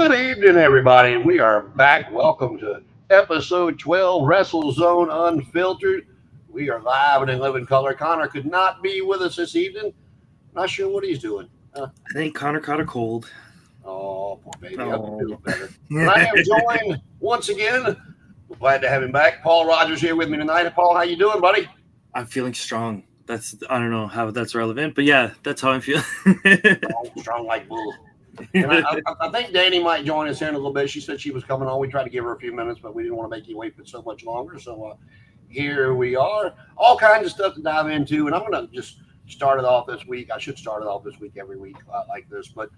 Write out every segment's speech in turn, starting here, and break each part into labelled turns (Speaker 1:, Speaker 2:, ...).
Speaker 1: Good evening, everybody. We are back. Welcome to episode 12, WrestleZone Unfiltered. We are live and in living color. Connor could not be with us this evening. Not sure what he's doing.
Speaker 2: I think Connor caught a cold.
Speaker 1: Oh, poor baby. I hope he feels
Speaker 2: Oh.
Speaker 1: better. But I am joined once again. Glad to have him back. Paul Rogers here with me tonight. Paul, how you doing, buddy?
Speaker 2: I'm feeling strong. I don't know how that's relevant, but yeah, that's how I'm feeling.
Speaker 1: Strong like bull. And I think Danny might join us here in a little bit. She said she was coming on. We tried to give her a few minutes, but we didn't want to make you wait for so much longer. So here we are. All kinds of stuff to dive into. And I'm going to just start it off this week. I should start it off this week every week like this. But,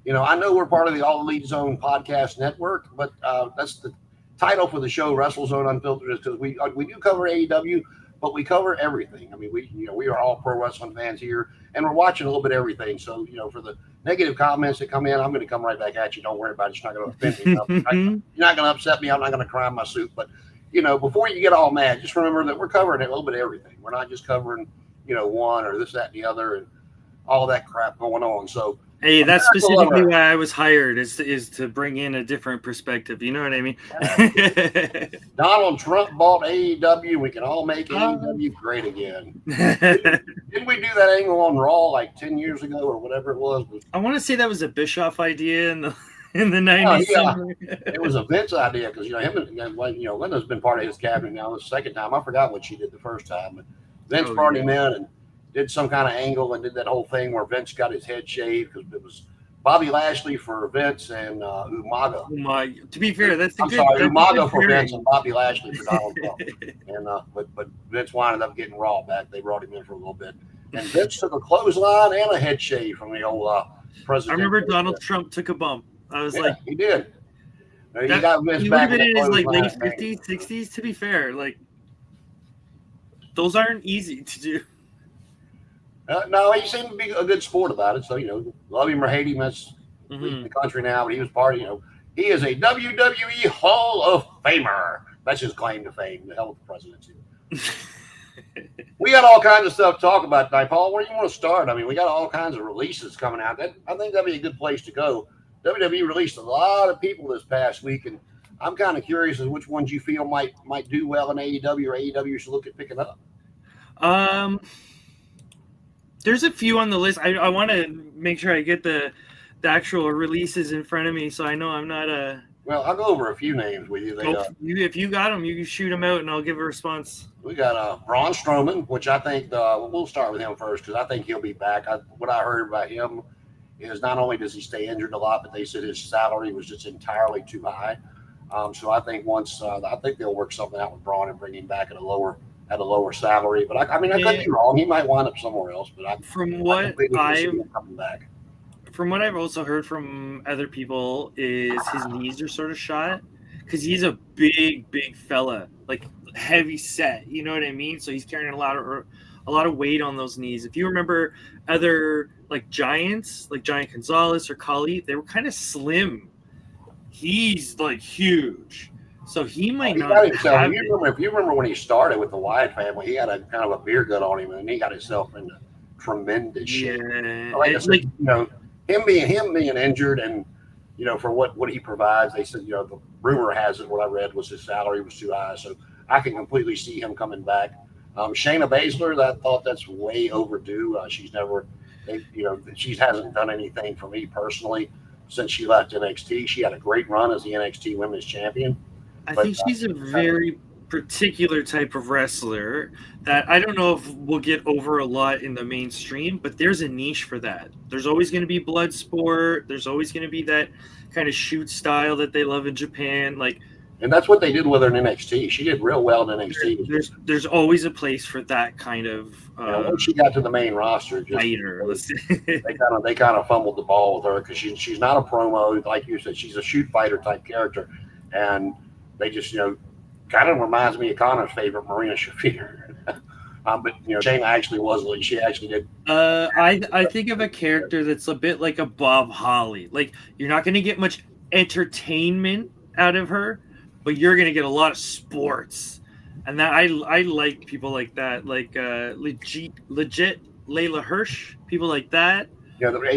Speaker 1: I know we're part of the All Elite Zone podcast network, but that's the title for the show, WrestleZone Unfiltered, is because we do cover AEW, but we cover everything. I mean, we are all pro wrestling fans here, and we're watching a little bit of everything. So, for the negative comments that come in, I'm going to come right back at you. Don't worry about it. It's not going to offend me. You're not going to upset me. I'm not going to cry in my soup. But, before you get all mad, just remember that we're covering a little bit of everything. We're not just covering, one or this, that, and the other, and all that crap going on. So,
Speaker 2: hey, that's specifically why I was hired is to bring in a different perspective. You know what I mean?
Speaker 1: Donald Trump bought AEW. We can all make AEW great again. Didn't we do that angle on Raw like 10 years ago or whatever it was?
Speaker 2: I want to say that was a Bischoff idea in the 90s.
Speaker 1: Yeah. It was a Vince idea because him and Linda's been part of his cabinet now. This second time, I forgot what she did the first time, but Vince brought him in and did some kind of angle and did that whole thing where Vince got his head shaved because it was Bobby Lashley for Vince and Umaga.
Speaker 2: To be fair,
Speaker 1: Umaga for Vince and Bobby Lashley for Donald Trump. And but Vince wound up getting Raw back. They brought him in for a little bit, and Vince took a clothesline and a head shave from the old president.
Speaker 2: I remember Donald Trump took a bump. I was like,
Speaker 1: he did.
Speaker 2: He got Vince back in his late 50s, 60s. To be fair, those aren't easy to do.
Speaker 1: No, he seemed to be a good sport about it. So, love him or hate him, that's leaving the country now. But he was part of, he is a WWE Hall of Famer. That's his claim to fame, the hell of the presidency. We got all kinds of stuff to talk about tonight. Paul, where do you want to start? I mean, we got all kinds of releases coming out. I think that'd be a good place to go. WWE released a lot of people this past week, and I'm kind of curious as which ones you feel might do well in AEW or AEW should look at picking up.
Speaker 2: There's a few on the list. I want to make sure I get the actual releases in front of me, so I know I'm not a.
Speaker 1: Well, I'll go over a few names with you.
Speaker 2: If you got them, you can shoot them out, and I'll give a response.
Speaker 1: We got Braun Strowman, which I think we'll start with him first because I think he'll be back. What I heard about him is not only does he stay injured a lot, but they said his salary was just entirely too high. So I think I think they'll work something out with Braun and bring him back at a lower salary. But I could be wrong. He might wind up somewhere else. But from what
Speaker 2: I've also heard from other people is his knees are sort of shot because he's a big fella, heavy set. You know what I mean? So he's carrying a lot of weight on those knees. If you remember other giants, like Giant Gonzalez or Kali, they were kind of slim. He's huge. So he might not.
Speaker 1: If you remember when he started with the Wyatt family, he had a kind of a beer gut on him, and he got himself into tremendous shit. Him being injured, and for what he provides, they said the rumor has it. What I read was his salary was too high, so I can completely see him coming back. Shayna Baszler, I thought that's way overdue. She hasn't done anything for me personally since she left NXT. She had a great run as the NXT Women's Champion.
Speaker 2: I think she's a very particular type of wrestler that I don't know if we'll get over a lot in the mainstream, but there's a niche for that. There's always going to be blood sport. There's always going to be that kind of shoot style that they love in Japan.
Speaker 1: And that's what they did with her in NXT. She did real well in NXT.
Speaker 2: There's always a place for that kind of.
Speaker 1: Once she got to the main roster, they kind of fumbled the ball with her because she's not a promo, like you said. She's a shoot fighter type character, and they just kind of reminds me of Connor's favorite, Marina Shafir. But Shayna actually was. She actually did.
Speaker 2: I think of a character that's a bit like a Bob Holly. You're not going to get much entertainment out of her, but you're going to get a lot of sports, and that I like people like that, legit Layla Hirsch, people like that.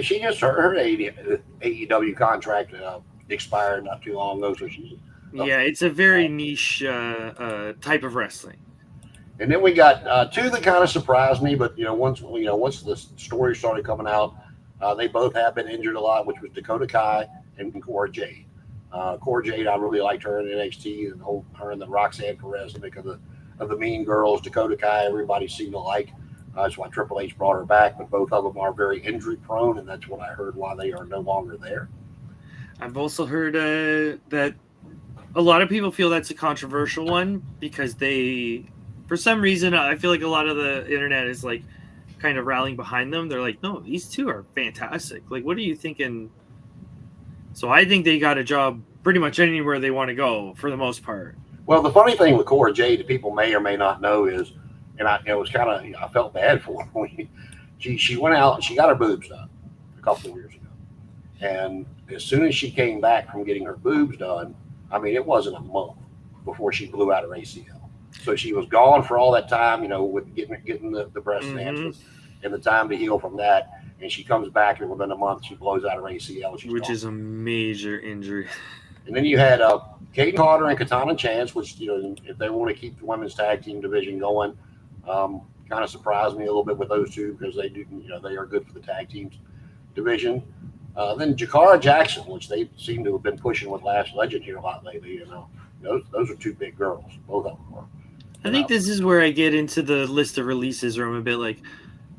Speaker 1: She just her AEW contract expired not too long ago. So she's
Speaker 2: Yeah, it's a very niche type of wrestling.
Speaker 1: And then we got two that kind of surprised me, but once the story started coming out, they both have been injured a lot, which was Dakota Kai and Cora Jade. Cora Jade, I really liked her in NXT, and her and the Roxanne Perez because of the Mean Girls. Dakota Kai, everybody seemed to like. That's why Triple H brought her back, but both of them are very injury prone, and that's what I heard why they are no longer there.
Speaker 2: I've also heard that a lot of people feel that's a controversial one because for some reason, I feel like a lot of the internet is like kind of rallying behind them. They're like, no, these two are fantastic. Like, what are you thinking? So I think they got a job pretty much anywhere they want to go for the most part.
Speaker 1: Well, the funny thing with Cora Jade that people may or may not know is, and it was kind of, I felt bad for her. She went out and she got her boobs done a couple of years ago. And as soon as she came back from getting her boobs done, I mean, it wasn't a month before she blew out her ACL. So she was gone for all that time, with getting the breast enhancement and the time to heal from that. And she comes back, and within a month, she blows out her ACL.
Speaker 2: Which is a major injury.
Speaker 1: And then you had Kate Carter and Katana Chance, which, if they want to keep the women's tag team division going, kind of surprised me a little bit with those two because they do, they are good for the tag teams division. Then Jakara Jackson, which they seem to have been pushing with Last Legend here a lot lately. Those are two big girls. Both of them are.
Speaker 2: I think this is where I get into the list of releases where I'm a bit like,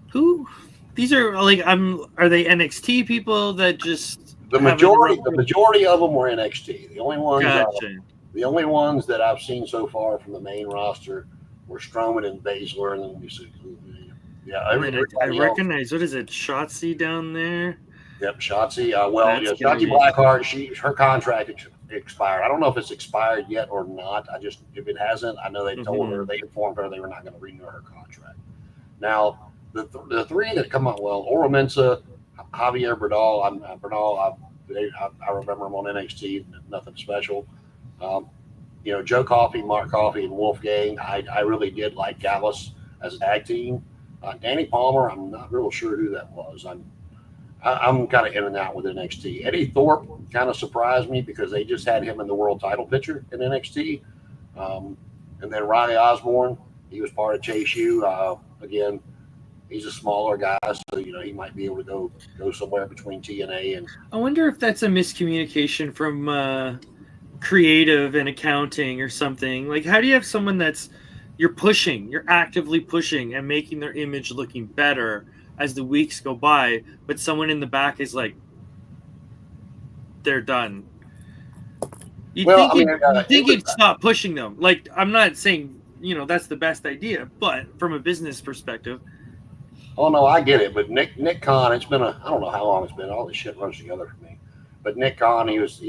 Speaker 2: who? These are like are they NXT people that just
Speaker 1: the majority of them were NXT. The only ones
Speaker 2: gotcha.
Speaker 1: The only ones that I've seen so far from the main roster were Strowman and Baszler, and then we see
Speaker 2: I recognize what is it, Shotzi down there?
Speaker 1: Yep, Shotzi. Shotzi Blackheart. Her contract expired. I don't know if it's expired yet or not. If it hasn't, I know they told her, they informed her they were not going to renew her contract. Now, the three that come up, Ora Mensa, Javier Bernal. I remember him on NXT. Nothing special. Joe Coffey, Mark Coffey, and Wolfgang. I really did like Gallus as a tag team. Danny Palmer, I'm not real sure who that was. I'm kind of in and out with NXT. Eddie Thorpe kind of surprised me because they just had him in the world title picture in NXT. And then Riley Osborne, he was part of Chase U. Again, he's a smaller guy, so he might be able to go somewhere between TNA and.
Speaker 2: I wonder if that's a miscommunication from creative and accounting or something. Like, how do you have someone you're actively pushing and making their image looking better as the weeks go by, but someone in the back is like, they're done. You'd think you'd stop pushing them. Like, I'm not saying, that's the best idea, but from a business perspective.
Speaker 1: Oh, no, I get it. But Nick Khan, I don't know how long it's been. All this shit runs together for me. But Nick Khan, he was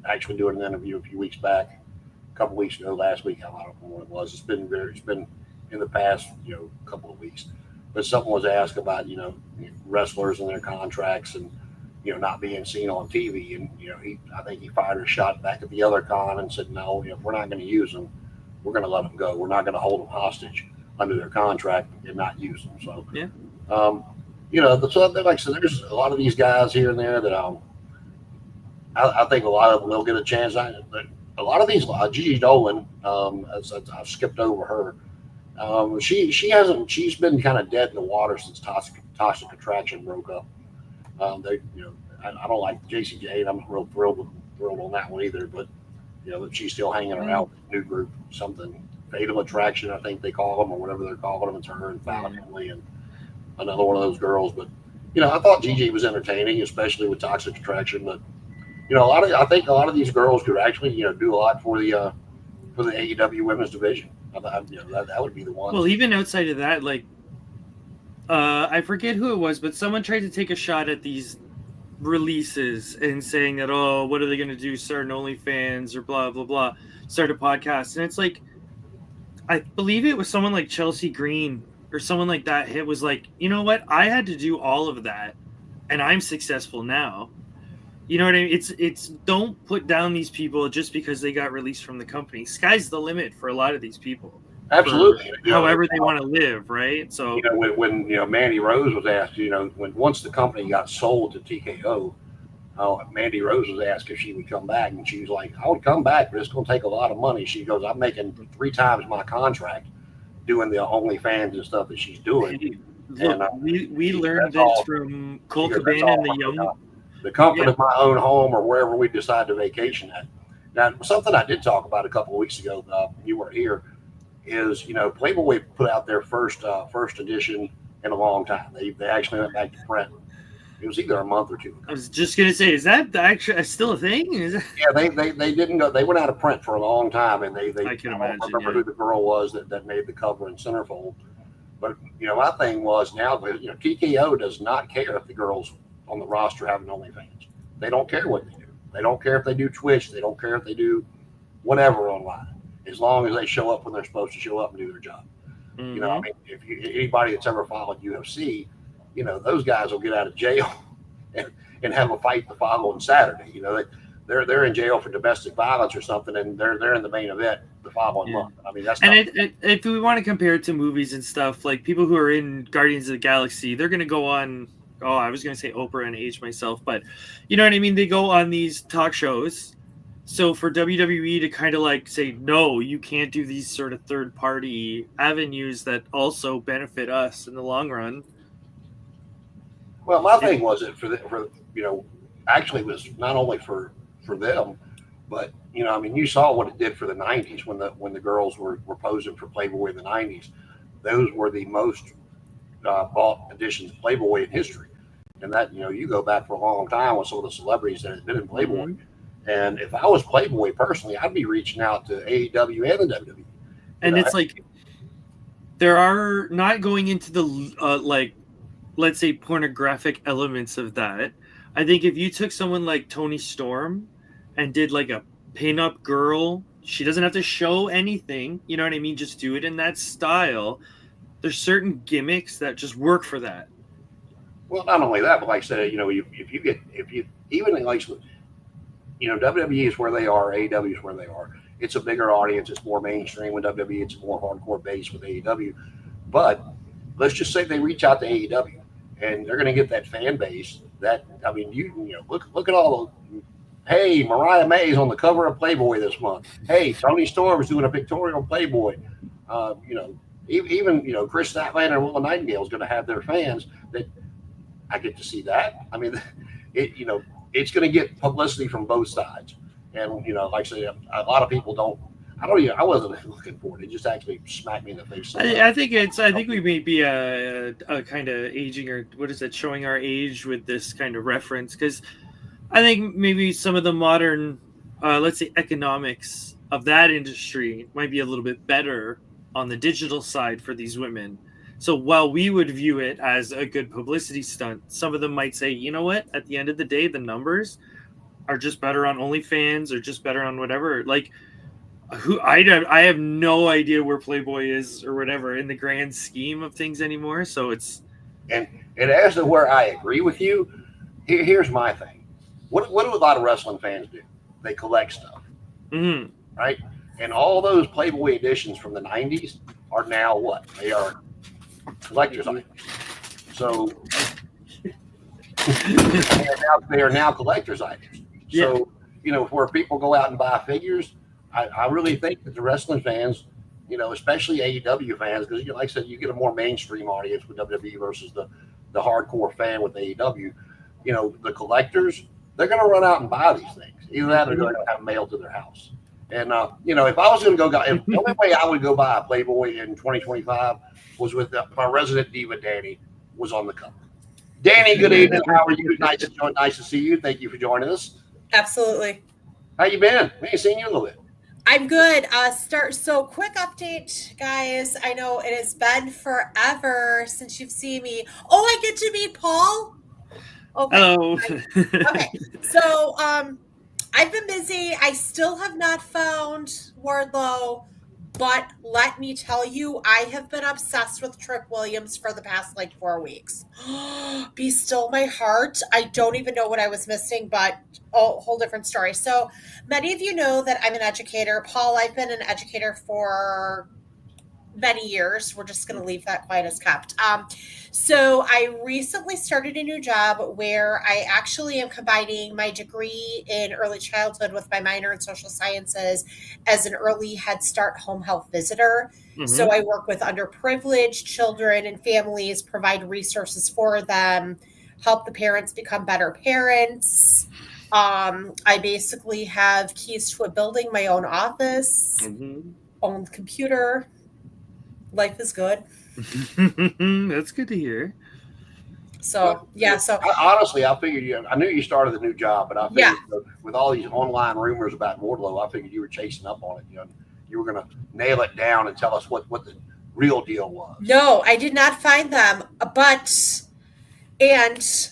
Speaker 1: actually doing an interview a few weeks back, a couple weeks ago, last week. I don't know what it was. It's been in the past, couple of weeks. But someone was asked about, wrestlers and their contracts and, not being seen on TV. And, I think he fired a shot back at the other Khan and said, no, if we're not going to use them, we're going to let them go. We're not going to hold them hostage under their contract and not use them. So,
Speaker 2: yeah.
Speaker 1: Like I said, there's a lot of these guys here and there that I think a lot of them will get a chance. A lot of these, Gigi Dolan, I've skipped over her. She's been kind of dead in the water since Toxic Attraction broke up. I don't like JCJ. I'm not real thrilled on that one either. But she's still hanging around with a new group, something Fatal Attraction, I think they call them, or whatever they're calling them. It's her and Fallon Emily and another one of those girls. But I thought Gigi was entertaining, especially with Toxic Attraction. But I think a lot of these girls could actually do a lot for the AEW women's division. That would be the one.
Speaker 2: Well, even outside of that, like I forget who it was, but someone tried to take a shot at these releases and saying that, oh, what are they going to do? Start an OnlyFans or blah blah blah. Start a podcast, and it's like, I believe it was someone like Chelsea Green or someone like that. It was like, you know what? I had to do all of that, and I'm successful now. You know what I mean? It's don't put down these people just because they got released from the company. Sky's the limit for a lot of these people.
Speaker 1: Absolutely.
Speaker 2: However they want to live, right? So
Speaker 1: when Mandy Rose was asked, once the company got sold to TKO, Oh, Mandy Rose was asked if she would come back, and she was like, "I would come back, but it's going to take a lot of money." She goes, "I'm making 3 times my contract doing the OnlyFans and stuff that she's doing."
Speaker 2: Hey, look,
Speaker 1: And
Speaker 2: we learned
Speaker 1: that's
Speaker 2: this
Speaker 1: all.
Speaker 2: from
Speaker 1: She
Speaker 2: Colt
Speaker 1: goes, "That's
Speaker 2: Cabana
Speaker 1: all
Speaker 2: and the
Speaker 1: for
Speaker 2: Young.
Speaker 1: the comfort
Speaker 2: Yeah,
Speaker 1: of my own home or wherever we decide to vacation at." Now, something I did talk about a couple of weeks ago, you weren't here, is Playboy put out their first edition in a long time. They actually went back to print. It was either a month or two
Speaker 2: I
Speaker 1: ago.
Speaker 2: was just gonna say, is that actually still a thing? Is that...
Speaker 1: Yeah, they didn't go. They went out of print for a long time, and they
Speaker 2: I can
Speaker 1: I don't
Speaker 2: imagine.
Speaker 1: remember
Speaker 2: Yeah.
Speaker 1: who the girl was that made the cover in Centerfold. But my thing was now TKO does not care if the girls on the roster have an OnlyFans. They don't care what they do. They don't care if they do Twitch. They don't care if they do whatever online, as long as they show up when they're supposed to show up and do their job. I
Speaker 2: Mm-hmm.
Speaker 1: mean, anybody that's ever followed UFC, those guys will get out of jail and, and have a fight the following Saturday. They're in jail for domestic violence or something, and they're in the main event the following
Speaker 2: Yeah.
Speaker 1: month. I mean, that's
Speaker 2: And
Speaker 1: not.
Speaker 2: if we want to compare it to movies and stuff, like people who are in Guardians of the Galaxy, they're gonna go on. Oh, I was gonna say Oprah and age myself, but you know what I mean. They go on these talk shows. So for WWE to kind of like say, no, you can't do these sort of third party avenues that also benefit us in the long run.
Speaker 1: Well, my
Speaker 2: It,
Speaker 1: thing was it for actually it was not only for them, but I mean, you saw what it did for the '90s when the girls were posing for Playboy in the '90s. Those were the most bought editions of Playboy in history. And that you go back for a long time with some of the celebrities that have been in Playboy.
Speaker 2: Mhm.
Speaker 1: And if I was Playboy personally, I'd be reaching out to AEW and the WWE. You
Speaker 2: And
Speaker 1: know,
Speaker 2: it's like there are not going into the like, let's say, pornographic elements of that. I think if you took someone like Tony Storm and did like a pin-up girl, she doesn't have to show anything, you know what I mean, just do it in that style. There's certain gimmicks that just work for that.
Speaker 1: well, not only that, but like I said, if you even like WWE is where they are, AEW is where they are. It's a bigger audience. It's more mainstream with WWE. It's more hardcore base with AEW. But let's just say they reach out to AEW, and they're going to get that fan base. That I mean, look at all the. Hey, Mariah May's on the cover of Playboy this month. Hey, Tony Storm's doing a pictorial Playboy. Uh, you know, even Chris Statlander and Will Nightingale is going to have their fans that I get to see that. I mean, it's going to get publicity from both sides, and like I say, a lot of people don't. I don't even. I wasn't looking for it. It just actually smacked me in the face. So
Speaker 2: I think it's. I think we may be a kind of aging, or what is it, showing our age with this kind of reference, because I think maybe some of the modern, let's say, economics of that industry might be a little bit better on the digital side for these women. So while we would view it as a good publicity stunt, some of them might say, you know what? At the end of the day, the numbers are just better on OnlyFans or just better on whatever. Like, I have no idea where Playboy is or whatever in the grand scheme of things anymore. So it's
Speaker 1: and as to where I agree with you, here's my thing. What do a lot of wrestling fans do? They collect stuff,
Speaker 2: mhm.
Speaker 1: right? And all those Playboy editions from the '90s are now what? They are collector's items. So they are now collector's items.
Speaker 2: Yeah.
Speaker 1: So where people go out and buy figures, I really think that the wrestling fans, especially AEW fans, because like I said, you get a more mainstream audience with WWE versus the hardcore fan with AEW. The collectors, they're going to run out and buy these things. Either that, or they're going to have them mailed to their house. And if I was going to go, if the only way I would go buy a Playboy in 2025 was with my resident diva Danny was on the cover. Danny, good evening. How are you? Nice to see you. Thank you for joining us.
Speaker 3: Absolutely.
Speaker 1: How you been? We ain't seen you in a little bit.
Speaker 3: I'm good. So quick update, guys. I know it has been forever since you've seen me. Oh, I get to meet Paul. Okay.
Speaker 2: Hello.
Speaker 3: Okay. So I've been busy. I still have not found Wardlow, but let me tell you, I have been obsessed with Trick Williams for the past 4 weeks. Be still my heart. I don't even know what I was missing, but whole different story. So many of you know that I'm an educator. Paul, I've been an educator for many years. We're just going to leave that quiet as kept. So I recently started a new job where I actually am combining my degree in early childhood with my minor in social sciences as an early Head Start home health visitor. So I work with underprivileged children and families, provide resources for them, help the parents become better parents. I basically have keys to a building, my own office, own computer. Life is good.
Speaker 2: That's good to hear.
Speaker 3: So
Speaker 1: Honestly, I figured I knew you started a new job, but I figured with all these online rumors about Wardlow, I figured you were chasing up on it. You were going to nail it down and tell us what the real deal was.
Speaker 3: No, I did not find them, and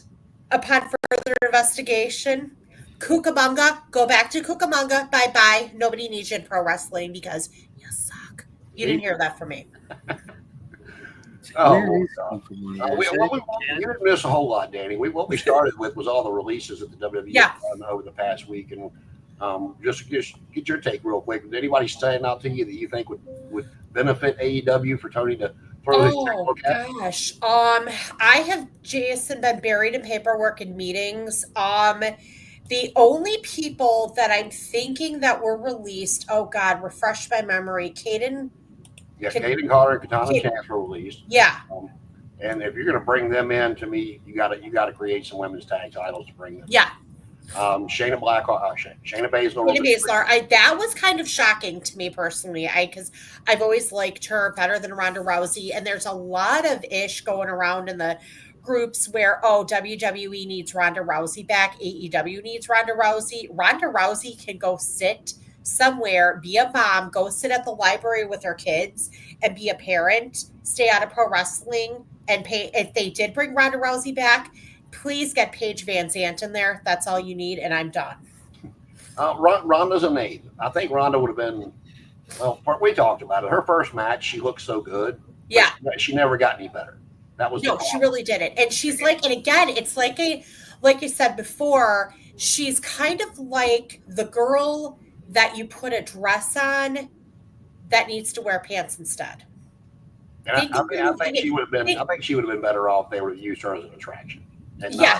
Speaker 3: upon further investigation, Cucamonga, go back to Cucamonga. Bye-bye. Nobody needs you in pro wrestling because you suck. You didn't hear that from me.
Speaker 1: We didn't miss a whole lot, Danny. What we started with was all the releases that the WWE have done over the past week, and just get your take real quick. Did anybody stand out to you that you think would benefit AEW for Tony to throw his checkbook at?
Speaker 3: Gosh, I have Jason been buried in paperwork and meetings. The only people that I'm thinking that were released, oh God, refresh my memory. Caden
Speaker 1: Carter and Katana Chance were released.
Speaker 3: Yeah.
Speaker 1: And if you're going to bring them in, to me, you got to create some women's tag titles to bring them.
Speaker 3: Yeah.
Speaker 1: Shayna Baszler.
Speaker 3: Shayna Baszler. That was kind of shocking to me personally. Because I've always liked her better than Ronda Rousey, and there's a lot of ish going around in the groups where WWE needs Ronda Rousey back, AEW needs Ronda Rousey. Ronda Rousey can go sit somewhere, be a mom, go sit at the library with her kids and be a parent, stay out of pro wrestling, and pay. If they did bring Ronda Rousey back, please get Paige Van Zandt in there. That's all you need, and I'm done.
Speaker 1: Ronda's a name. I think Ronda would have been, well, we talked about it. Her first match, she looked so good.
Speaker 3: Yeah.
Speaker 1: She never got any better. That was
Speaker 3: she really didn't. And she's like, and again, it's like I said before, she's kind of like the girl that you put a dress on that needs to wear pants instead.
Speaker 1: And I think she would have been. I think she would have been better off if they would have used her as an attraction.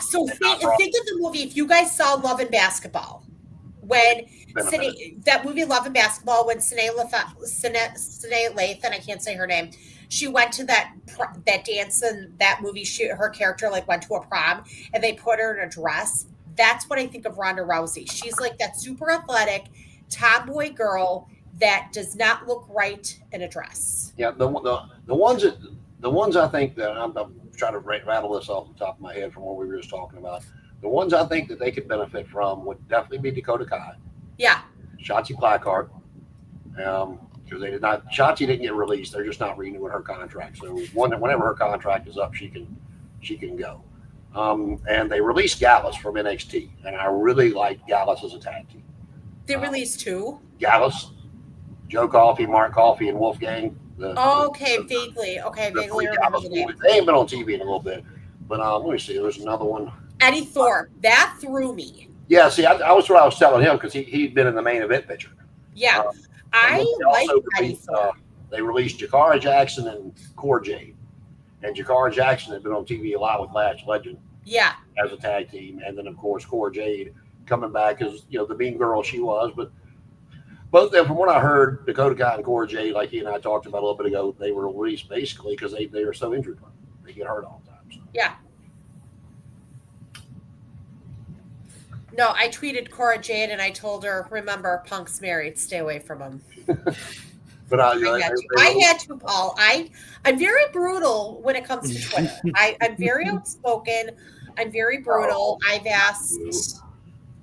Speaker 3: So think of the movie. If you guys saw Love and Basketball, when that movie Love and Basketball, when Sine Lathan, I can't say her name, she went to that dance in that movie. Her character went to a prom, and they put her in a dress. That's what I think of Ronda Rousey. She's like that super athletic tomboy girl that does not look right in a dress.
Speaker 1: Yeah, the ones I think that I'm trying to rattle this off the top of my head from what we were just talking about. The ones I think that they could benefit from would definitely be Dakota Kai.
Speaker 3: Yeah.
Speaker 1: Shotzi Blackheart. Because they did not. Shotzi didn't get released. They're just not renewing her contract. So whenever her contract is up, she can go. And they released Gallus from NXT, and I really like Gallus as a tag team.
Speaker 3: They released two.
Speaker 1: Gallus, Joe Coffey, Mark Coffey, and Wolfgang.
Speaker 3: Vaguely. Okay, vaguely remember the name.
Speaker 1: They ain't been on TV in a little bit, but let me see. There's another one.
Speaker 3: Eddie Thorpe. That threw me.
Speaker 1: Yeah, see, I was telling him because he'd been in the main event picture.
Speaker 3: Yeah, I like Eddie Thorpe.
Speaker 1: They released Jakara Jackson and Cora Jade, and Jakara Jackson had been on TV a lot with Lash Legend.
Speaker 3: Yeah,
Speaker 1: as a tag team, and then of course Cora Jade coming back as the mean girl she was. But both of them, from what I heard, Dakota Kai and Cora Jade, like he and I talked about a little bit ago, they were released basically because they are so injured. They get hurt all the time. So.
Speaker 3: Yeah. No, I tweeted Cora Jade and I told her, remember, Punk's married. Stay away from him.
Speaker 1: But
Speaker 3: I had to, Paul. I'm very brutal when it comes to Twitter. I'm very outspoken. I'm very brutal.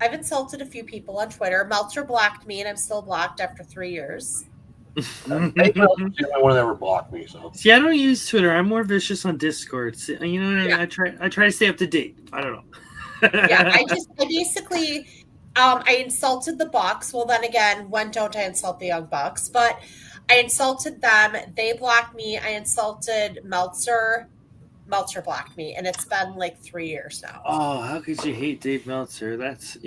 Speaker 3: I've insulted a few people on Twitter. Meltzer blocked me, and I'm still blocked after 3 years.
Speaker 1: One that ever blocked me. So
Speaker 2: see, I don't use Twitter. I'm more vicious on Discord. You know what I mean? I try to stay up to date. I don't know.
Speaker 3: I basically I insulted the Bucks. Well, then again, when don't I insult the Young Bucks? But I insulted them. They blocked me. I insulted Meltzer. Meltzer blocked me, and it's been like 3 years now.
Speaker 2: Oh, how could you hate Dave Meltzer? That's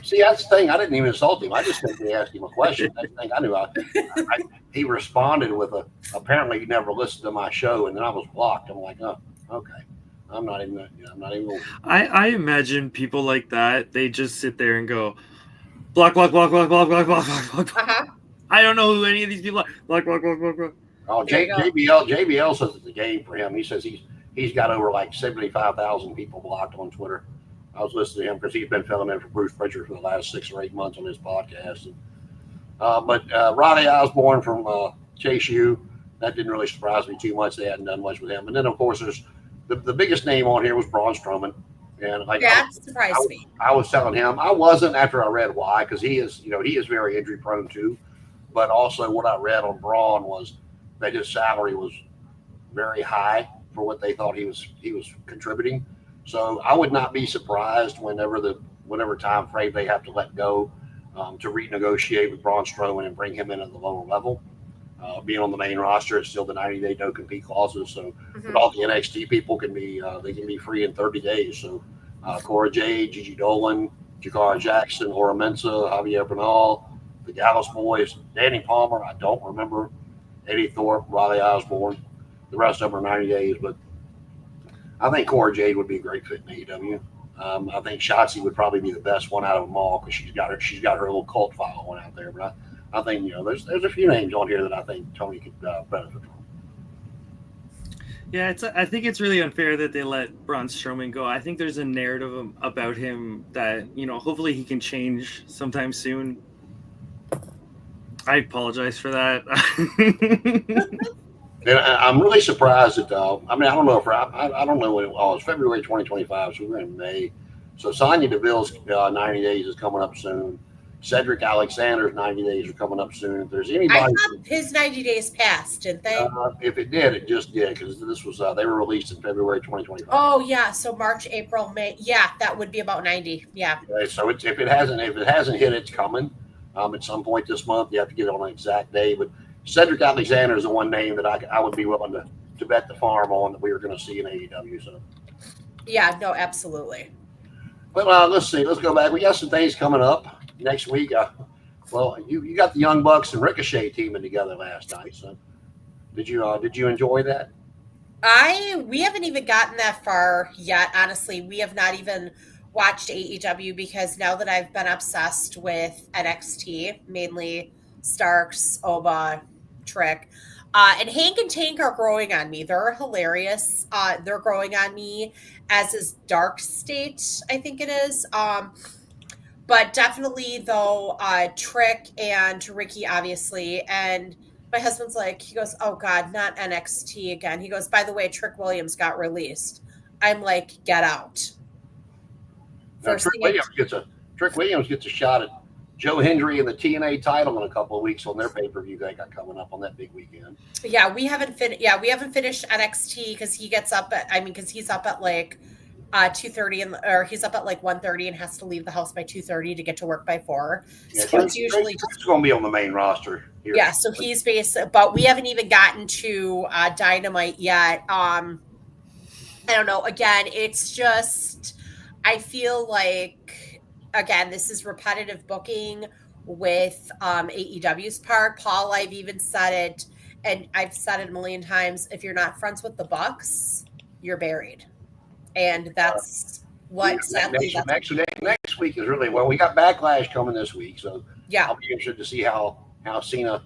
Speaker 1: See, that's the thing. I didn't even insult him. I just simply asked him a question. That's the thing. I knew he responded with apparently you never listened to my show, and then I was blocked. I'm like, oh, okay. I'm not even.
Speaker 2: I imagine people like that. They just sit there and go, block, block, block, block, block, block, block, block, block.
Speaker 3: Uh-huh.
Speaker 2: I don't know who any of these people are. Block, block, block, block, block.
Speaker 1: Oh, JBL says it's a game for him. He says he's got over like 75,000 people blocked on Twitter. I was listening to him because he's been filling in for Bruce Pritchard for the last 6 or 8 months on his podcast. But Roddy Osborne from Chase U, that didn't really surprise me too much. They hadn't done much with him. And then, of course, there's the biggest name on here was Braun Strowman. And
Speaker 3: that surprised me.
Speaker 1: I was telling him I wasn't after I read why, because he is very injury prone too. But also what I read on Braun was that his salary was very high for what they thought he was contributing. So I would not be surprised whenever time frame they have to let go to renegotiate with Braun Strowman and bring him in at the lower level. Being on the main roster, it's still the 90-day no compete clauses. So but all the NXT people can be free in 30 days. So Cora Jade, Gigi Dolan, Jakara Jackson, Ora Mensa, Javier Bernal, the Gallus Boys, Danny Palmer, I don't remember, Eddie Thorpe, Riley Osborne. The rest of them are 90 days, but I think Cora Jade would be a great fit in AEW. I think Shotzi would probably be the best one out of them all because she's got her little cult following out there. But I think there's a few names on here that I think Tony could benefit from.
Speaker 2: Yeah, I think it's really unfair that they let Braun Strowman go. I think there's a narrative about him that hopefully he can change sometime soon. I apologize for that.
Speaker 1: And I'm really surprised that I don't know I don't know when it was. February 2025, so we're in May. So Sonya Deville's 90 days is coming up soon. Cedric Alexander's 90 days are coming up soon. If there's anybody,
Speaker 3: I thought his 90 days passed, didn't they?
Speaker 1: If it did, it just did because this was they were released in February 2025.
Speaker 3: Oh yeah, so March, April, May. Yeah, that would be about 90. Yeah.
Speaker 1: Okay, so if it hasn't hit, it's coming. At some point this month, you have to get it on an exact day. But Cedric Alexander is the one name that I would be willing to bet the farm on that we were going to see in AEW. So.
Speaker 3: Yeah. No. Absolutely.
Speaker 1: But let's see. Let's go back. We got some things coming up next week. You got the Young Bucks and Ricochet teaming together last night. So did you enjoy that?
Speaker 3: We haven't even gotten that far yet. Honestly, we have not even watched AEW because now that I've been obsessed with NXT, mainly Starks, Oba, Trick, and Hank and Tank are growing on me. They're hilarious. They're growing on me, as is Dark State, I think it is. But definitely, though, Trick and Ricky, obviously. And my husband's like, he goes, oh, God, not NXT again. He goes, by the way, Trick Williams got released. I'm like, get out.
Speaker 1: Trick Williams gets a shot at Joe Hendry and the TNA title in a couple of weeks on their pay-per-view they got coming up on that big weekend.
Speaker 3: Yeah, we haven't finished NXT because he's up at like 2:30 or he's up at like 1:30 and has to leave the house by 2:30 to get to work by 4.
Speaker 1: Yeah,
Speaker 3: so it's usually
Speaker 1: Trick's going to be on the main roster here.
Speaker 3: Yeah, so he's but we haven't even gotten to Dynamite yet. I don't know. Again, it's just I feel like this is repetitive booking with AEW's part. Paul, I've even said it, and I've said it a million times. If you're not friends with the Bucks, you're buried. And that's what sadly
Speaker 1: next week is really we got Backlash coming this week, so
Speaker 3: yeah,
Speaker 1: I'll be interested to see how Cena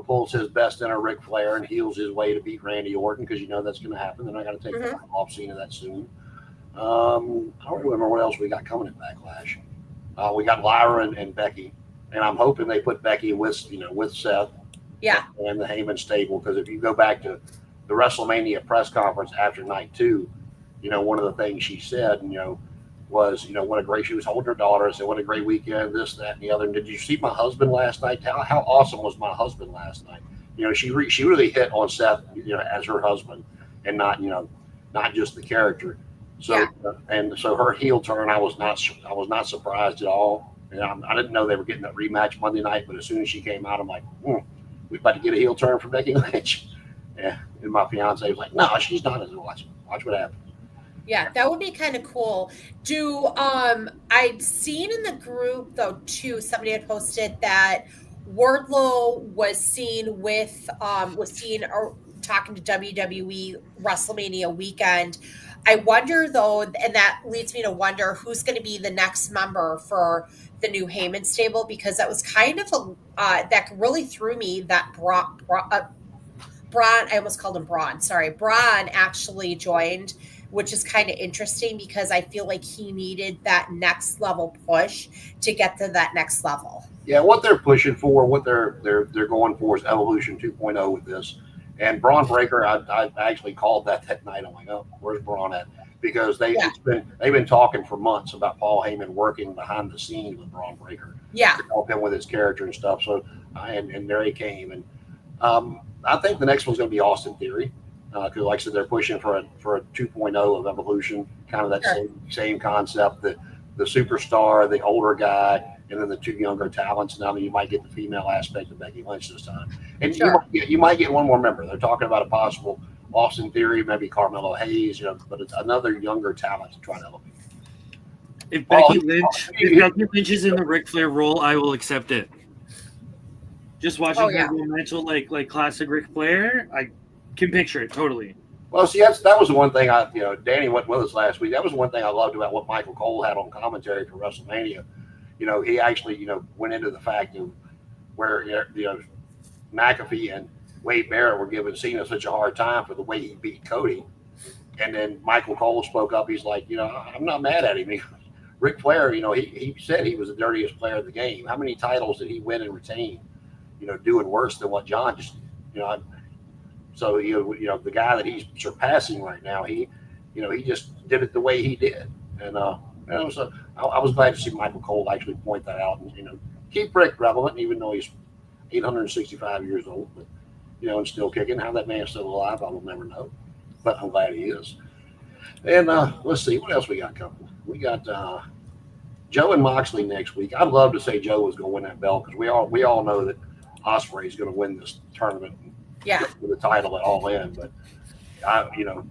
Speaker 1: pulls his best inner Ric Flair and heals his way to beat Randy Orton because that's going to happen. Then I got to take time off Cena that soon. I don't remember what else we got coming at Backlash. We got Lyra and Becky, and I'm hoping they put Becky with Seth, and the Heyman stable because if you go back to the WrestleMania press conference after night 2. One of the things she said, was, what a great, she was holding her daughter and said, what a great weekend, this, that, and the other. And did you see my husband last night? How awesome was my husband last night? She really hit on Seth, as her husband and not just the character. So, and so her heel turn, I was not surprised at all. And I didn't know they were getting that rematch Monday night, but as soon as she came out, I'm like, we're about to get a heel turn from Becky Lynch. Yeah. And my fiance was like, "No, she's not." I said, "Watch what happens."
Speaker 3: Yeah, that would be kind of cool. I'd seen in the group though too, somebody had posted that Wardlow was seen or talking to WWE WrestleMania weekend. I wonder though, and that leads me to wonder who's going to be the next member for the new Heyman stable, because that was kind of that really threw me that Braun, I almost called him Braun. Sorry, Braun actually joined, which is kind of interesting because I feel like he needed that next level push to get to that next level.
Speaker 1: Yeah, what they're pushing for, what they're going for is Evolution 2.0 with this. And Braun Breaker, I actually called that night. I'm like, oh, where's Braun at? Because they've been talking for months about Paul Heyman working behind the scenes with Braun Breaker, to help him with his character and stuff. So, and there he came. And I think the next one's going to be Austin Theory, because like I said, they're pushing for a 2.0 of Evolution, kind of that same concept, that the superstar, the older guy, and then the two younger talents. Now you might get the female aspect of Becky Lynch this time, and you might get one more member. They're talking about a possible Austin Theory, maybe Carmelo Hayes, but it's another younger talent to try to elevate.
Speaker 2: If Becky Lynch is in the Ric Flair role, I will accept it. Just watching her go mental like classic Ric Flair, I can picture it totally.
Speaker 1: Well, see, that was the one thing Danny went with us last week. That was one thing I loved about what Michael Cole had on commentary for WrestleMania. He actually, went into the fact of where, McAfee and Wade Barrett were giving Cena such a hard time for the way he beat Cody. And then Michael Cole spoke up. He's like, I'm not mad at him. Ric Flair, he said he was the dirtiest player of the game. How many titles did he win and retain, doing worse than what John just, so, the guy that he's surpassing right now, he just did it the way he did. And, so I was glad to see Michael Cole actually point that out and, keep Rick relevant, even though he's 865 years old, but, and still kicking. How that man's still alive, I will never know, but I'm glad he is. And let's see, what else we got coming? We got Joe and Moxley next week. I'd love to say Joe was going to win that belt, because we all know that Ospreay is going to win this tournament. For the title at All In, but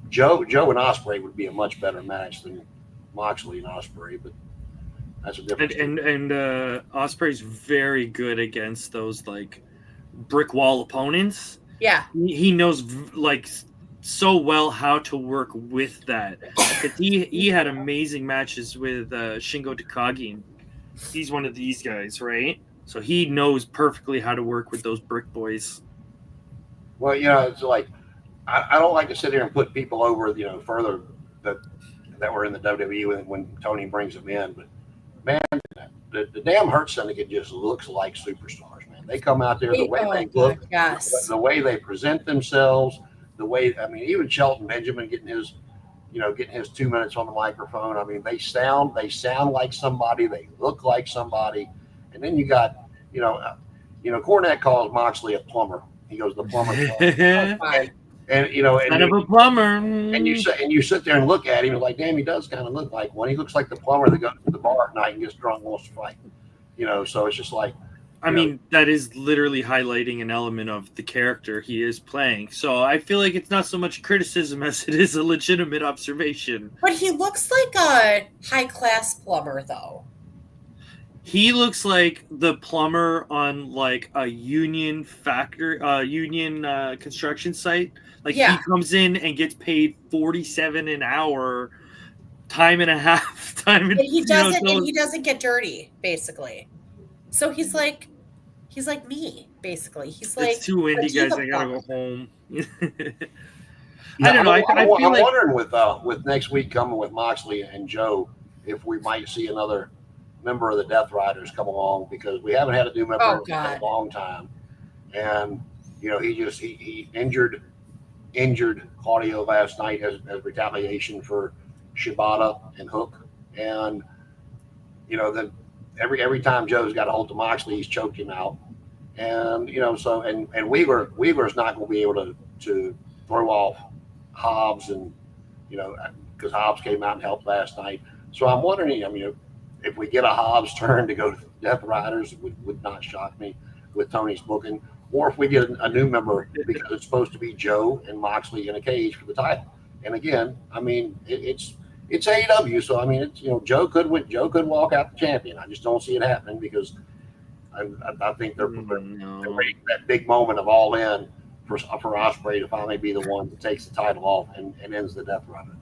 Speaker 1: Joe and Ospreay would be a much better match than Moxley and Ospreay, but that's a different.
Speaker 2: And Ospreay's very good against those like brick wall opponents.
Speaker 3: Yeah,
Speaker 2: he knows like so well how to work with that. He had amazing matches with Shingo Takagi. He's one of these guys, right? So he knows perfectly how to work with those brick boys.
Speaker 1: Well, it's like I don't like to sit here and put people over, further that were in the WWE when Tony brings them in. But man, the damn Hurt Syndicate just looks like superstars, man. They come out there, the way they look, the way they present themselves, the way, even Shelton Benjamin getting his 2 minutes on the microphone. They sound like somebody, they look like somebody. And then you got, Cornette calls Moxley a plumber. He goes, the plumber. and
Speaker 2: of a plumber.
Speaker 1: And you sit there and look at him, and like, damn, he does kind of look like one. He looks like the plumber that goes to the bar at night and gets drunk and wants to fight. So it's just like.
Speaker 2: That is literally highlighting an element of the character he is playing. So I feel like it's not so much criticism as it is a legitimate observation.
Speaker 3: But he looks like a high class plumber, though.
Speaker 2: He looks like the plumber on like a union construction site. Like he comes in and gets paid $47 an hour, time and a half. And
Speaker 3: he doesn't get dirty, basically. So he's like me, basically. He's like,
Speaker 2: it's two windy guys. I gotta go home.
Speaker 1: I don't know. I'm wondering with next week coming with Moxley and Joe, if we might see another member of the Death Riders come along, because we haven't had a new member in a long time. And he injured Claudio last night as retaliation for Shibata and Hook. And then every time Joe's got a hold of Moxley, he's choked him out. And and Weaver's not going to be able to throw off Hobbs, and because Hobbs came out and helped last night. So I'm wondering, if we get a Hobbs turn to go to Death Riders, would not shock me with Tony's booking, or if we get a new member because it's supposed to be Joe and Moxley in a cage for the title. And again, I mean, it's AEW, so I mean, it's Joe could win. Joe could walk out the champion. I just don't see it happening because I think they're waiting for that big moment of All In for Ospreay to finally be the one that takes the title off and ends the death run.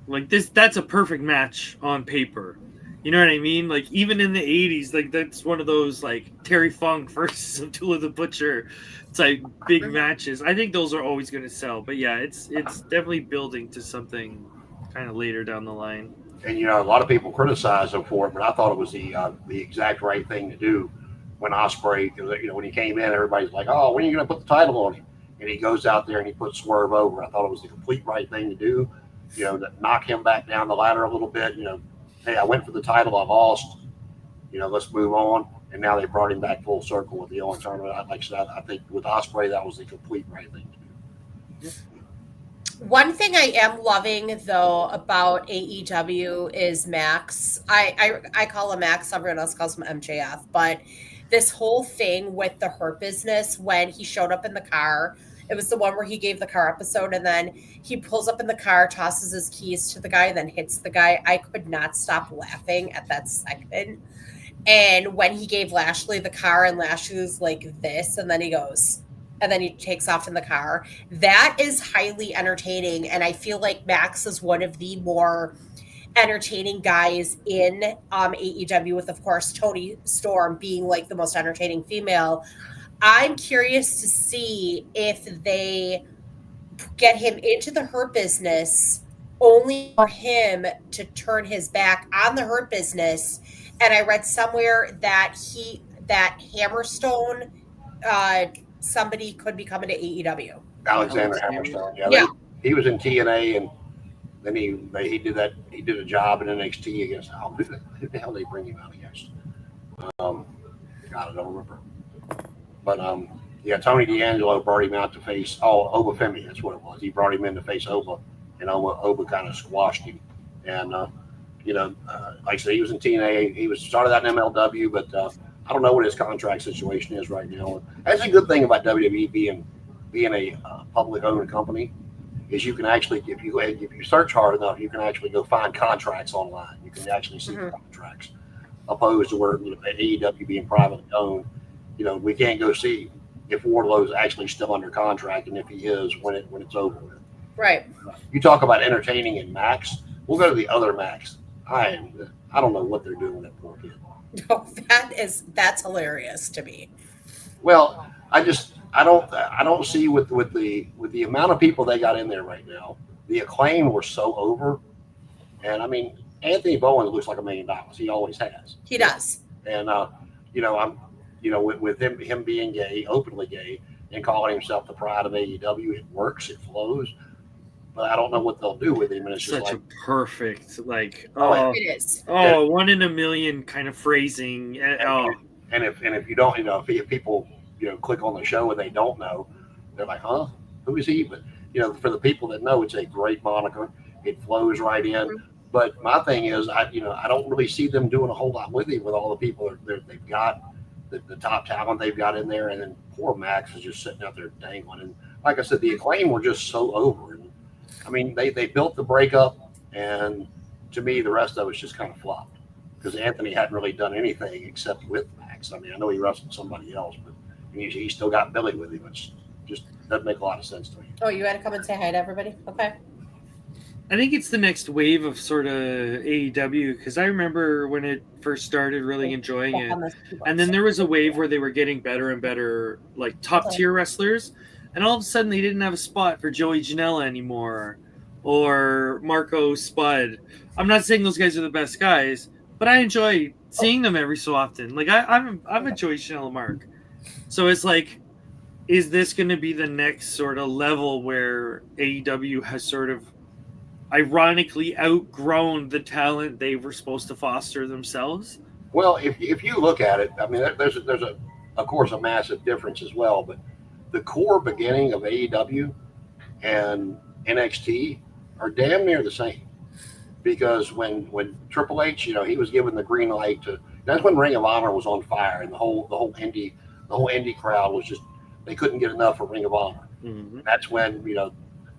Speaker 2: Like that's a perfect match on paper. You know what I mean? Like even in the 80s, like that's one of those like Terry Funk versus Abdullah the Butcher. It's like big matches. I think those are always going to sell. But yeah, it's definitely building to something kind of later down the line.
Speaker 1: And a lot of people criticize him for it, but I thought it was the exact right thing to do when Ospreay, when he came in, everybody's like, "Oh, when are you going to put the title on him?" And he goes out there and he puts Swerve over. I thought it was the complete right thing to do. That knock him back down the ladder a little bit. Hey, I went for the title, I lost. Let's move on. And now they brought him back full circle with the Owen tournament. Like I said, I think with Ospreay, that was the complete right thing to do.
Speaker 3: One thing I am loving though about AEW is Max. I call him Max. Everyone else calls him MJF. But this whole thing with the Hurt Business when he showed up in the car. It was the one where he gave the car episode and then he pulls up in the car, tosses his keys to the guy, then hits the guy. I could not stop laughing at that segment. And when he gave Lashley the car and Lashley was like this, and then he goes, and then he takes off in the car. That is highly entertaining. And I feel like Max is one of the more entertaining guys in AEW with, of course, Toni Storm being like the most entertaining female. I'm curious to see if they get him into the Hurt Business only for him to turn his back on the Hurt Business. And I read somewhere that Hammerstone, somebody could be coming to AEW.
Speaker 1: Alexander Hammerstone. Yeah. He was in TNA and then he did a job in NXT against who the hell they bring him out against? God, I don't remember. But Tony D'Angelo brought him out to face Oba Femi. That's what it was. He brought him in to face Oba, and Oba kind of squashed him. And like I said, he was in TNA. He started out in MLW, but I don't know what his contract situation is right now. That's a good thing about WWE being a public-owned company is you can actually, if you search hard enough, you can actually go find contracts online. You can actually see contracts, opposed to where AEW being privately owned. We can't go see if Wardlow's actually still under contract and if he is when it's over with.
Speaker 3: Right.
Speaker 1: You talk about entertaining in Max. We'll go to the other Max. I don't know what they're doing with that poor kid.
Speaker 3: No, that's hilarious to me.
Speaker 1: Well, I don't see with the amount of people they got in there right now. The Acclaim were so over, and I mean Anthony Bowen looks like $1 million. He always has.
Speaker 3: He does.
Speaker 1: And with him being gay, openly gay, and calling himself the pride of AEW, it works, it flows. But I don't know what they'll do with him. And it's
Speaker 2: such
Speaker 1: just
Speaker 2: a perfect, like,
Speaker 3: it is.
Speaker 2: 1 in a million kind of phrasing.
Speaker 1: And if you don't, if people click on the show and they don't know, they're like, huh, who is he? But for the people that know, it's a great moniker. It flows right in. Mm-hmm. But my thing is, I don't really see them doing a whole lot with him with all the people they've got. The top talent they've got in there, and then poor Max is just sitting out there dangling. And like I said, the Acclaim were just so over. And I mean, they built the breakup, and to me, the rest of it's just kind of flopped because Anthony hadn't really done anything except with Max. I mean, I know he wrestled somebody else, but he still got Billy with him, which just doesn't make a lot of sense to me.
Speaker 3: Oh, you had to come and say hi to everybody? Okay.
Speaker 2: I think it's the next wave of sort of AEW because I remember when it first started really enjoying it. And then there was a wave where they were getting better and better, like top tier wrestlers. And all of a sudden they didn't have a spot for Joey Janela anymore or Marco Spud. I'm not saying those guys are the best guys, but I enjoy seeing them every so often. Like I'm a Joey Janela mark. So it's like, is this going to be the next sort of level where AEW has sort of ironically outgrown the talent they were supposed to foster themselves?
Speaker 1: Well, if you look at it, I mean, there's of course a massive difference as well, but the core beginning of AEW and NXT are damn near the same. Because when Triple H, he was given the green light that's when Ring of Honor was on fire, and the whole indie crowd was just they couldn't get enough of Ring of Honor.
Speaker 2: Mm-hmm.
Speaker 1: That's when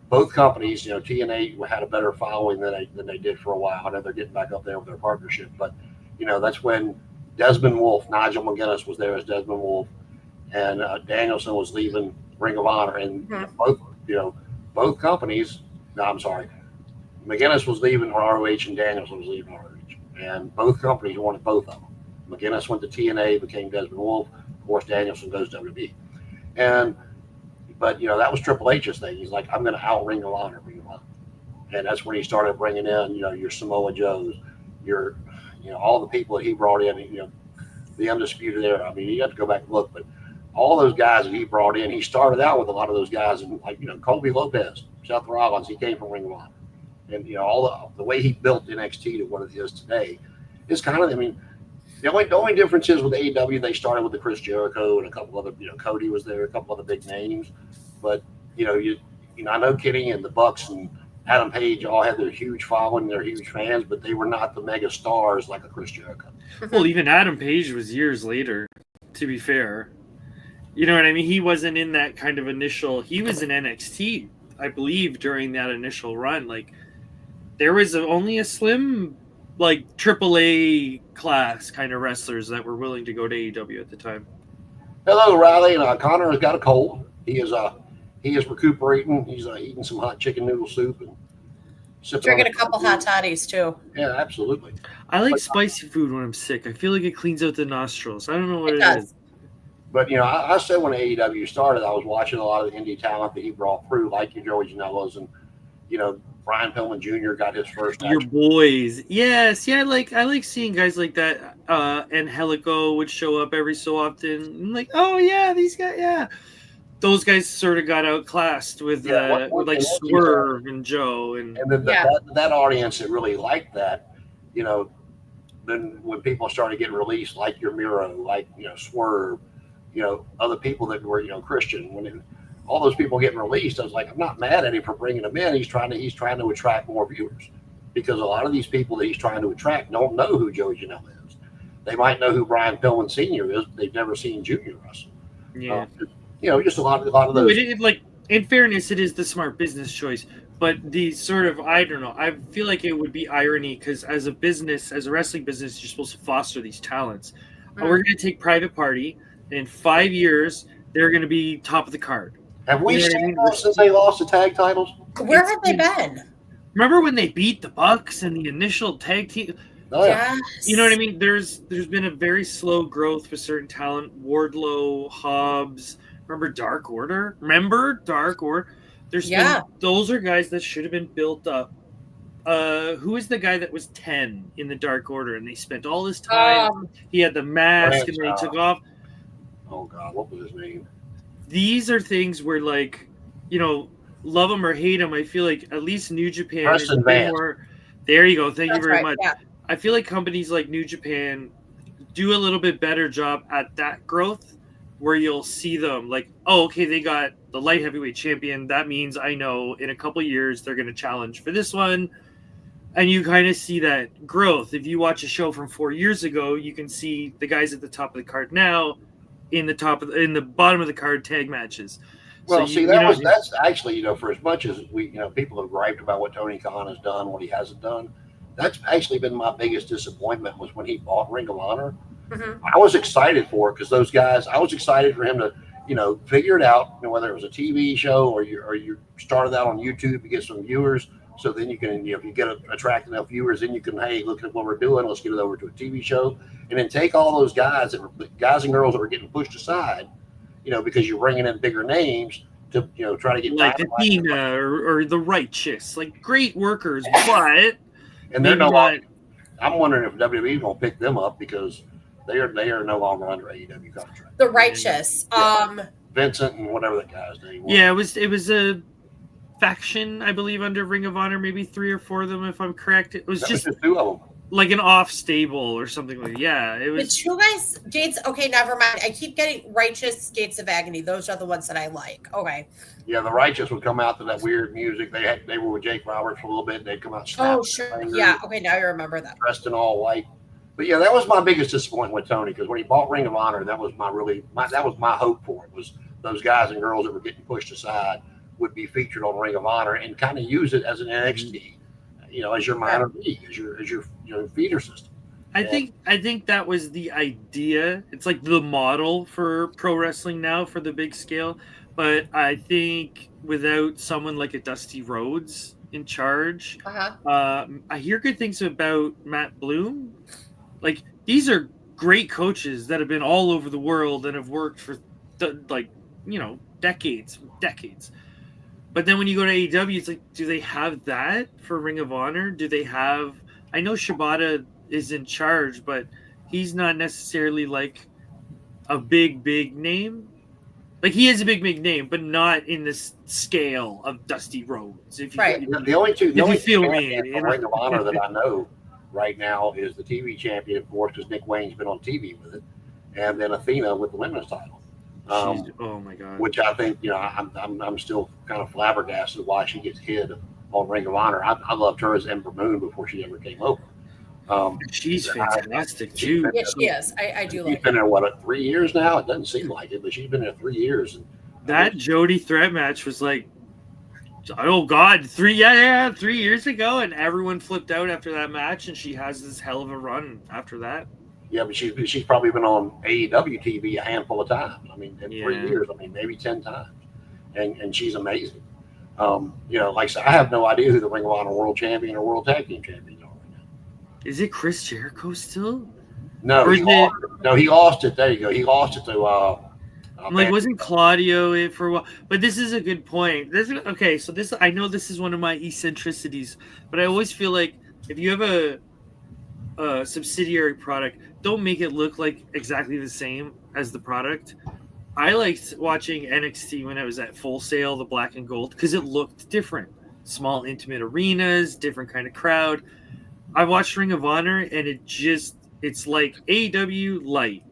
Speaker 1: both companies, TNA had a better following than they did for a while. I know they're getting back up there with their partnership, but that's when Desmond Wolfe, Nigel McGuinness was there as Desmond Wolfe, and Danielson was leaving Ring of Honor, and both companies. No, I'm sorry, McGuinness was leaving ROH and Danielson was leaving ROH, and both companies wanted both of them. McGuinness went to TNA, became Desmond Wolfe. Of course, Danielson goes to WWE, but that was Triple H's thing. He's like, I'm going to out Ring of Honor, and that's when he started bringing in your Samoa Joes, your all the people that he brought in, the Undisputed Era. I mean, you have to go back and look, but all those guys that he brought in, he started out with a lot of those guys, and Kobe Lopez, Seth Rollins, he came from Ring of Honor, and all the way he built NXT to what it is today is kind of, I mean. The only difference is with AEW, they started with the Chris Jericho and a couple other, Cody was there, a couple other big names. But, I know Kenny and the Bucks and Adam Page all had their huge following, they're huge fans, but they were not the mega stars like a Chris Jericho.
Speaker 2: Well, even Adam Page was years later, to be fair. You know what I mean? He wasn't in that kind of initial, he was in NXT, I believe, during that initial run. Like, there was only a slim, like, AAA class kind of wrestlers that were willing to go to AEW at the time.
Speaker 1: Hello, Riley, and Connor has got a cold. He is recuperating. He's eating some hot chicken noodle soup and
Speaker 3: drinking a couple hot toddies too.
Speaker 1: Yeah, absolutely.
Speaker 2: I like spicy food when I'm sick. I feel like it cleans out the nostrils. I don't know what it is.
Speaker 1: But I said when AEW started, I was watching a lot of the indie talent that he brought through, like your Joey Janela's and Brian Pillman Jr. got his first.
Speaker 2: Your boys, yes, yeah. I like seeing guys like that. And Helico would show up every so often. I'm like, oh yeah, these guys, yeah. Those guys sort of got outclassed with like Swerve and Joe and
Speaker 1: that audience that really liked that. Then when people started getting released, like your Miro, like Swerve, other people that were Christian, all those people getting released, I was like, I'm not mad at him for bringing them in. He's trying to attract more viewers, because a lot of these people that he's trying to attract don't know who Joey Janela is. They might know who Brian Pillman Sr. is, but they've never seen Junior wrestle.
Speaker 2: Yeah,
Speaker 1: just a lot of those.
Speaker 2: Like, in fairness, it is the smart business choice, but the sort of, I don't know, I feel like it would be irony, because as a wrestling business, you're supposed to foster these talents. We're going to take Private Party, and in 5 years, they're going to be top of the card.
Speaker 1: Have we seen that since they lost the tag titles?
Speaker 3: Where have they been?
Speaker 2: Remember when they beat the Bucks in the initial tag team?
Speaker 1: Oh, yeah.
Speaker 3: Yes.
Speaker 2: You know what I mean? There's been a very slow growth for certain talent. Wardlow, Hobbs. Remember Dark Order? Those are guys that should have been built up. Who is the guy that was 10 in the Dark Order, and they spent all this time? He had the mask, and then he took off.
Speaker 1: Oh God, what was his name?
Speaker 2: These are things where, like, love them or hate them. I feel like at least New Japan
Speaker 1: Preston
Speaker 2: is
Speaker 1: Vance.
Speaker 2: more. There you go. Thank you very much.
Speaker 3: Yeah.
Speaker 2: I feel like companies like New Japan do a little bit better job at that growth, where you'll see them like, oh, okay, they got the light heavyweight champion. That means I know in a couple years they're going to challenge for this one. And you kind of see that growth. If you watch a show from 4 years ago, you can see the guys at the top of the card now in the bottom of the card tag matches.
Speaker 1: Well, so that's actually, for as much as we, people have griped about what Tony Khan has done, what he hasn't done, that's actually been my biggest disappointment, was when he bought Ring of Honor. Mm-hmm. I was excited for it, because those guys, I was excited for him to, figure it out, whether it was a TV show or you started out on YouTube to get some viewers. So then you can, if you attract enough viewers, then you can, hey, look at what we're doing. Let's get it over to a TV show, and then take all those guys and girls that were getting pushed aside, because you're bringing in bigger names to, try to get
Speaker 2: like Athena or the Righteous, like great workers, but
Speaker 1: and they're no longer. I'm wondering if WWE is going to pick them up, because they are no longer under AEW contract.
Speaker 3: The Righteous,
Speaker 1: Vincent and whatever that guy's name was.
Speaker 2: Yeah, it was a faction, I believe, under Ring of Honor, maybe 3 or 4 of them, if I'm correct. It was just
Speaker 1: 2 of them,
Speaker 2: like an off stable or something like that. Yeah, it was
Speaker 3: the 2 guys. Gates. Okay, never mind. I keep getting Righteous, Gates of Agony. Those are the ones that I like. Okay.
Speaker 1: Yeah, the Righteous would come out to that weird music. They were with Jake Roberts for a little bit. They'd come out.
Speaker 3: Oh sure. Yeah. Okay, now I remember that.
Speaker 1: Dressed in all white. But yeah, that was my biggest disappointment with Tony, because when he bought Ring of Honor, that was my hope for it, was those guys and girls that were getting pushed aside would be featured on Ring of Honor and kind of use it as an NXT, as your minor league, as your feeder system.
Speaker 2: I think that was the idea. It's like the model for pro wrestling now for the big scale. But I think without someone like a Dusty Rhodes in charge, I hear good things about Matt Bloom. Like, these are great coaches that have been all over the world and have worked for decades. But then when you go to AEW, it's like, do they have that for Ring of Honor? Do they have? I know Shibata is in charge, but he's not necessarily like a big name. Like, he is a big name, but not in this scale of Dusty Rhodes.
Speaker 1: The only two Ring of Honor that I know right now is the TV champion, of course, because Nick Wayne's been on TV with it, and then Athena with the women's title.
Speaker 2: Oh my God!
Speaker 1: Which I think, I'm still kind of flabbergasted why she gets hid on Ring of Honor. I loved her as Ember Moon before she ever came over.
Speaker 2: She's fantastic too.
Speaker 3: Yeah, she is. I do like.
Speaker 1: She's been there 3 years now. It doesn't seem like it, but she's been there 3 years. And
Speaker 2: that Jody threat match was like, oh God, 3 years ago, and everyone flipped out after that match, and she has this hell of a run after that.
Speaker 1: Yeah, but she's probably been on AEW TV a handful of times. I mean, in 3 years, maybe 10 times, and she's amazing. Like I said, I have no idea who the Ring of Honor World Champion or World Tag Team Champions are right now.
Speaker 2: Is it Chris Jericho still?
Speaker 1: No, he lost it. There you go. He lost it to.
Speaker 2: Wasn't Claudio it for a while? But this is a good point. I know this is one of my eccentricities, but I always feel like if you have a subsidiary product, don't make it look like exactly the same as the product. I liked watching NXT when I was at Full Sail, the black and gold, because it looked different. Small, intimate arenas, different kind of crowd. I watched Ring of Honor, and it's like AEW light.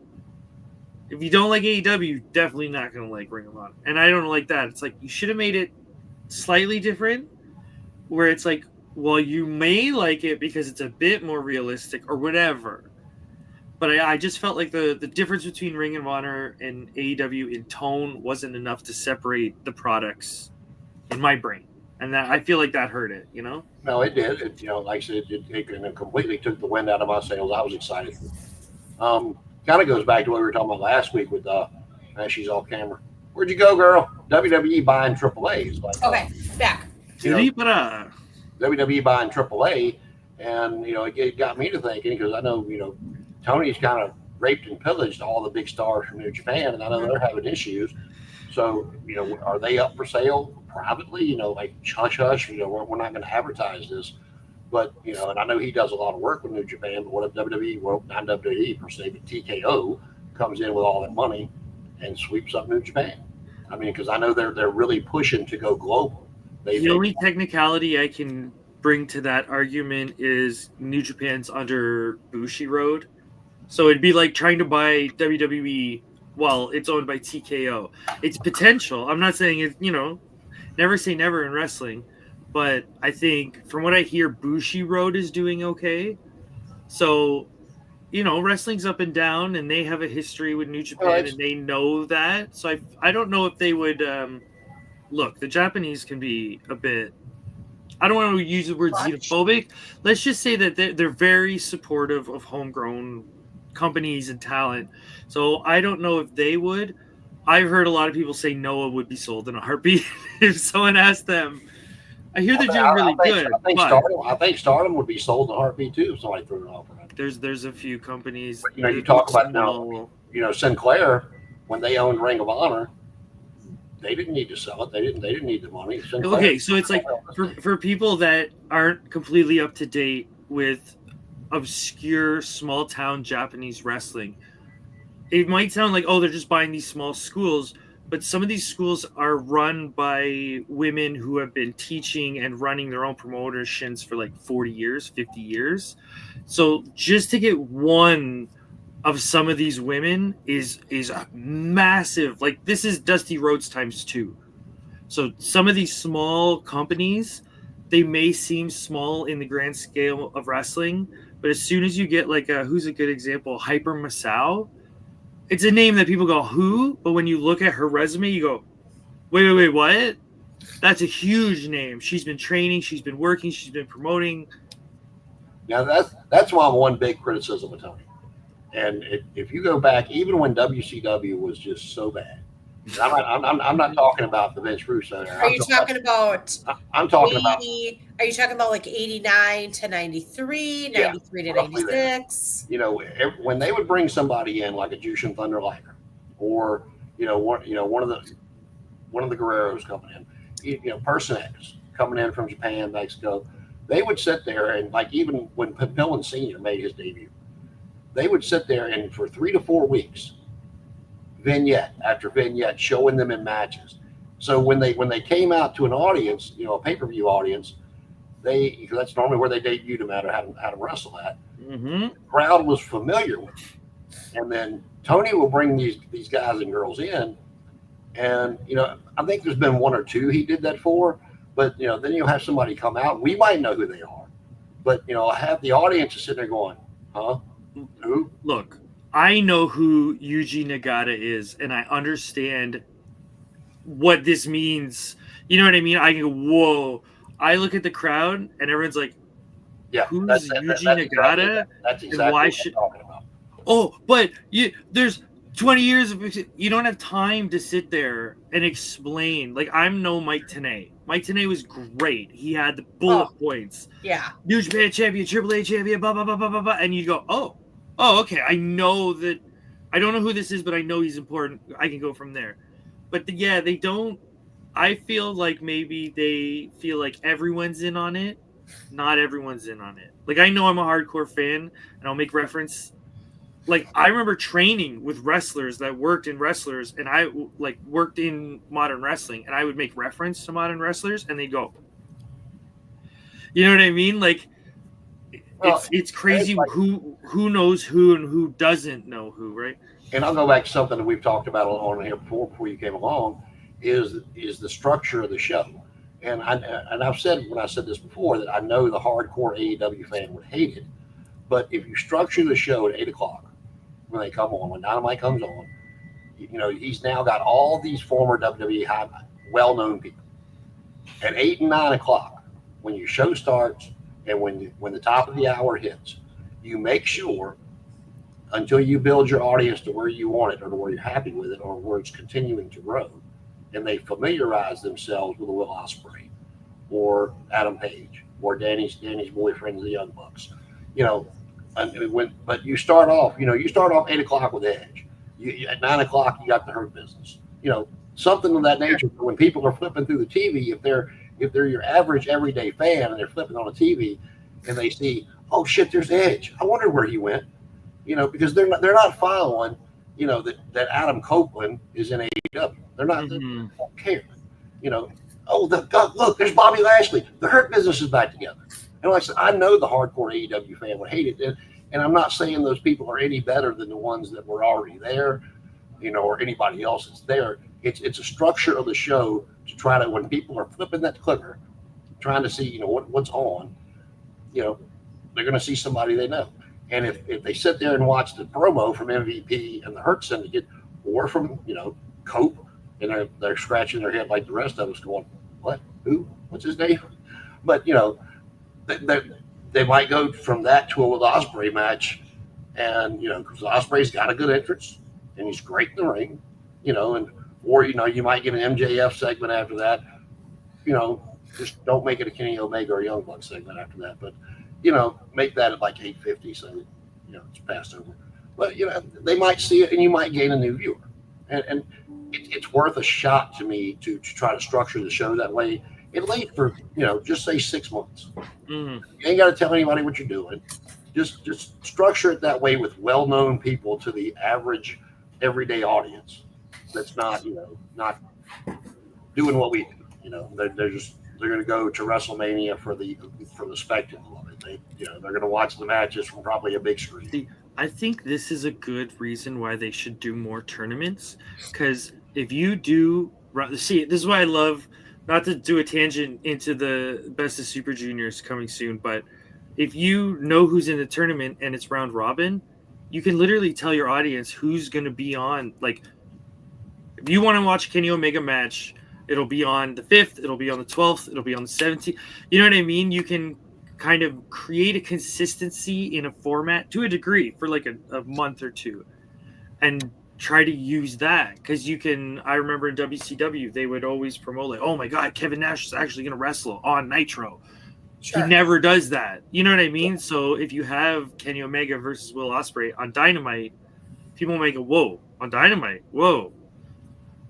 Speaker 2: If you don't like AEW, you're definitely not going to like Ring of Honor. And I don't like that. It's like, you should have made it slightly different, where it's like, well, you may like it because it's a bit more realistic or whatever. But I just felt like the difference between Ring of Honor and AEW in tone wasn't enough to separate the products in my brain. And that I feel like that hurt it,
Speaker 1: No, it did. Like I said, it completely took the wind out of my sails. I was excited. Kind of goes back to what we were talking about last week with she's off camera. Where'd you go, girl? WWE buying AAA. It's like,
Speaker 3: okay, back.
Speaker 1: WWE buying AAA, and it got me to thinking, because I know Tony's kind of raped and pillaged all the big stars from New Japan, and I know they're having issues. So are they up for sale privately? Like hush hush. We're not going to advertise this, but and I know he does a lot of work with New Japan. But what if WWE, well, not WWE per se, but TKO comes in with all that money and sweeps up New Japan? I mean, because I know they're really pushing to go global.
Speaker 2: The only technicality I can bring to that argument is New Japan's under Bushiroad. So it'd be like trying to buy WWE while it's owned by TKO. It's potential. I'm not saying it, never say never in wrestling. But I think from what I hear, Bushiroad is doing okay. So, wrestling's up and down, and they have a history with New Japan, and they know that. So I don't know if they would... Look, the Japanese can be a bit, I don't want to use the word xenophobic. Let's just say that they're very supportive of homegrown companies and talent. So I don't know if they would. I've heard a lot of people say Noah would be sold in a heartbeat if someone asked them. I hear they're doing really good.
Speaker 1: I think Stardom would be sold in a heartbeat too if somebody threw it off.
Speaker 2: There's a few companies.
Speaker 1: But, you talk about now, Sinclair, when they owned Ring of Honor, they didn't need to sell it. They didn't need the money.
Speaker 2: Okay, so it's like for people that aren't completely up to date with obscure small town Japanese wrestling, it might sound like, oh, they're just buying these small schools, but some of these schools are run by women who have been teaching and running their own promotions for like 40 years, 50 years. So just to get one of some of these women is a massive, like, this is Dusty Rhodes times 2. So some of these small companies, they may seem small in the grand scale of wrestling, but as soon as you get like who's a good example, Hyper Masao, it's a name that people go, who? But when you look at her resume, you go, wait, what? That's a huge name. She's been training, she's been working, she's been promoting.
Speaker 1: Now that's my one big criticism of Tony. And if you go back, even when WCW was just so bad, I'm not talking about the Vince Russo era.
Speaker 3: Are you talking about?
Speaker 1: I'm talking about.
Speaker 3: Are you talking about like 89 to 93, 93 to 96?
Speaker 1: You know, when they would bring somebody in like a Jushin Thunder Liger, or one of the Guerreros coming in, Person X coming in from Japan, Mexico, they would sit there and like even when Pillman Sr. made his debut, they would sit there and for 3 to 4 weeks, vignette after vignette, showing them in matches. So when they came out to an audience, a pay-per-view audience, because that's normally where they debuted them at or how to wrestle at.
Speaker 2: Mm-hmm.
Speaker 1: The crowd was familiar with them. And then Tony will bring these guys and girls in, and I think there's been 1 or 2 he did that for, but then you'll have somebody come out. We might know who they are, but have the audience sitting there going, huh? Who?
Speaker 2: Look, I know who Yuji Nagata is, and I understand what this means. You know what I mean? I can go, whoa. I look at the crowd, and everyone's like,
Speaker 1: yeah,
Speaker 2: who's Yuji Nagata?
Speaker 1: That's exactly
Speaker 2: and why
Speaker 1: what I'm talking about.
Speaker 2: Oh, but there's 20 years of you don't have time to sit there and explain. Like, I'm no Mike Tenay. Mike Tenay was great. He had the bullet points.
Speaker 3: Yeah.
Speaker 2: New Japan champion, Triple A champion, blah, blah, blah, blah, blah, blah. And you go, oh, okay. I know that. I don't know who this is, but I know he's important. I can go from there. But they don't. I feel like maybe they feel like everyone's in on it. Not everyone's in on it. Like, I know I'm a hardcore fan, and I'll make reference. Like, I remember training with wrestlers that worked in wrestlers, and I worked in modern wrestling, and I would make reference to modern wrestlers, and they'd go, you know what I mean? Like, it's crazy who knows who and who doesn't know who, right?
Speaker 1: And I'll go back to something that we've talked about on here before you came along, is the structure of the show. And I've said, when I said this before, that I know the hardcore AEW fan would hate it, but if you structure the show at 8:00 when they come on, when Dynamite comes on, he's now got all these former WWE well-known people. At 8 and 9 o'clock, when your show starts and when the top of the hour hits, you make sure, until you build your audience to where you want it or to where you're happy with it or where it's continuing to grow, and they familiarize themselves with a Will Ospreay or Adam Page or Danny's boyfriend, the Young Bucks. But you start off 8 o'clock with Edge. At 9 o'clock, you got the Hurt Business. Something of that nature. When people are flipping through the TV, if they're your average everyday fan and they're flipping on a TV and they see, oh shit, there's Edge. I wonder where he went. Because they're not following. That Adam Copeland is in AEW. They're not. They don't care. Look, there's Bobby Lashley. The Hurt Business is back together. And like I said, I know the hardcore AEW fan would hate it. And I'm not saying those people are any better than the ones that were already there, or anybody else that's there. It's a structure of the show to try to, when people are flipping that clicker, trying to see, what's on, they're going to see somebody they know. And if they sit there and watch the promo from MVP and the Hurt Syndicate, or from, Cope, and they're scratching their head like the rest of us going, what? Who? What's his name? But, they might go from that to a Will Ospreay match, and because Ospreay's got a good entrance and he's great in the ring, or you might get an MJF segment after that. Just don't make it a Kenny Omega or Young Bucks segment after that, but make that at like 8:50, so it's passed over. But they might see it, and you might gain a new viewer, and it's worth a shot to me to try to structure the show that way. At least for just say 6 months. You ain't got to tell anybody what you're doing. Just structure it that way with well-known people to the average everyday audience. That's not not doing what we do. They're going to go to WrestleMania for the spectacle of it. They're going to watch the matches from probably a big screen.
Speaker 2: I think this is a good reason why they should do more tournaments, because if you do this is why I love. Not to do a tangent into the Best of Super Juniors coming soon, but if you know who's in the tournament and it's round robin, you can literally tell your audience who's going to be on. Like, if you want to watch Kenny Omega match, it'll be on the 5th, it'll be on the 12th, it'll be on the 17th. You know what I mean? You can kind of create a consistency in a format to a degree for like a month or two, and try to use that, because you can. I remember in WCW they would always promote like, oh my god, Kevin Nash is actually going to wrestle on Nitro.
Speaker 3: Sure.
Speaker 2: He never does that. You know what I mean? So if you have Kenny Omega versus Will Ospreay on Dynamite, people may go, whoa, on Dynamite, whoa.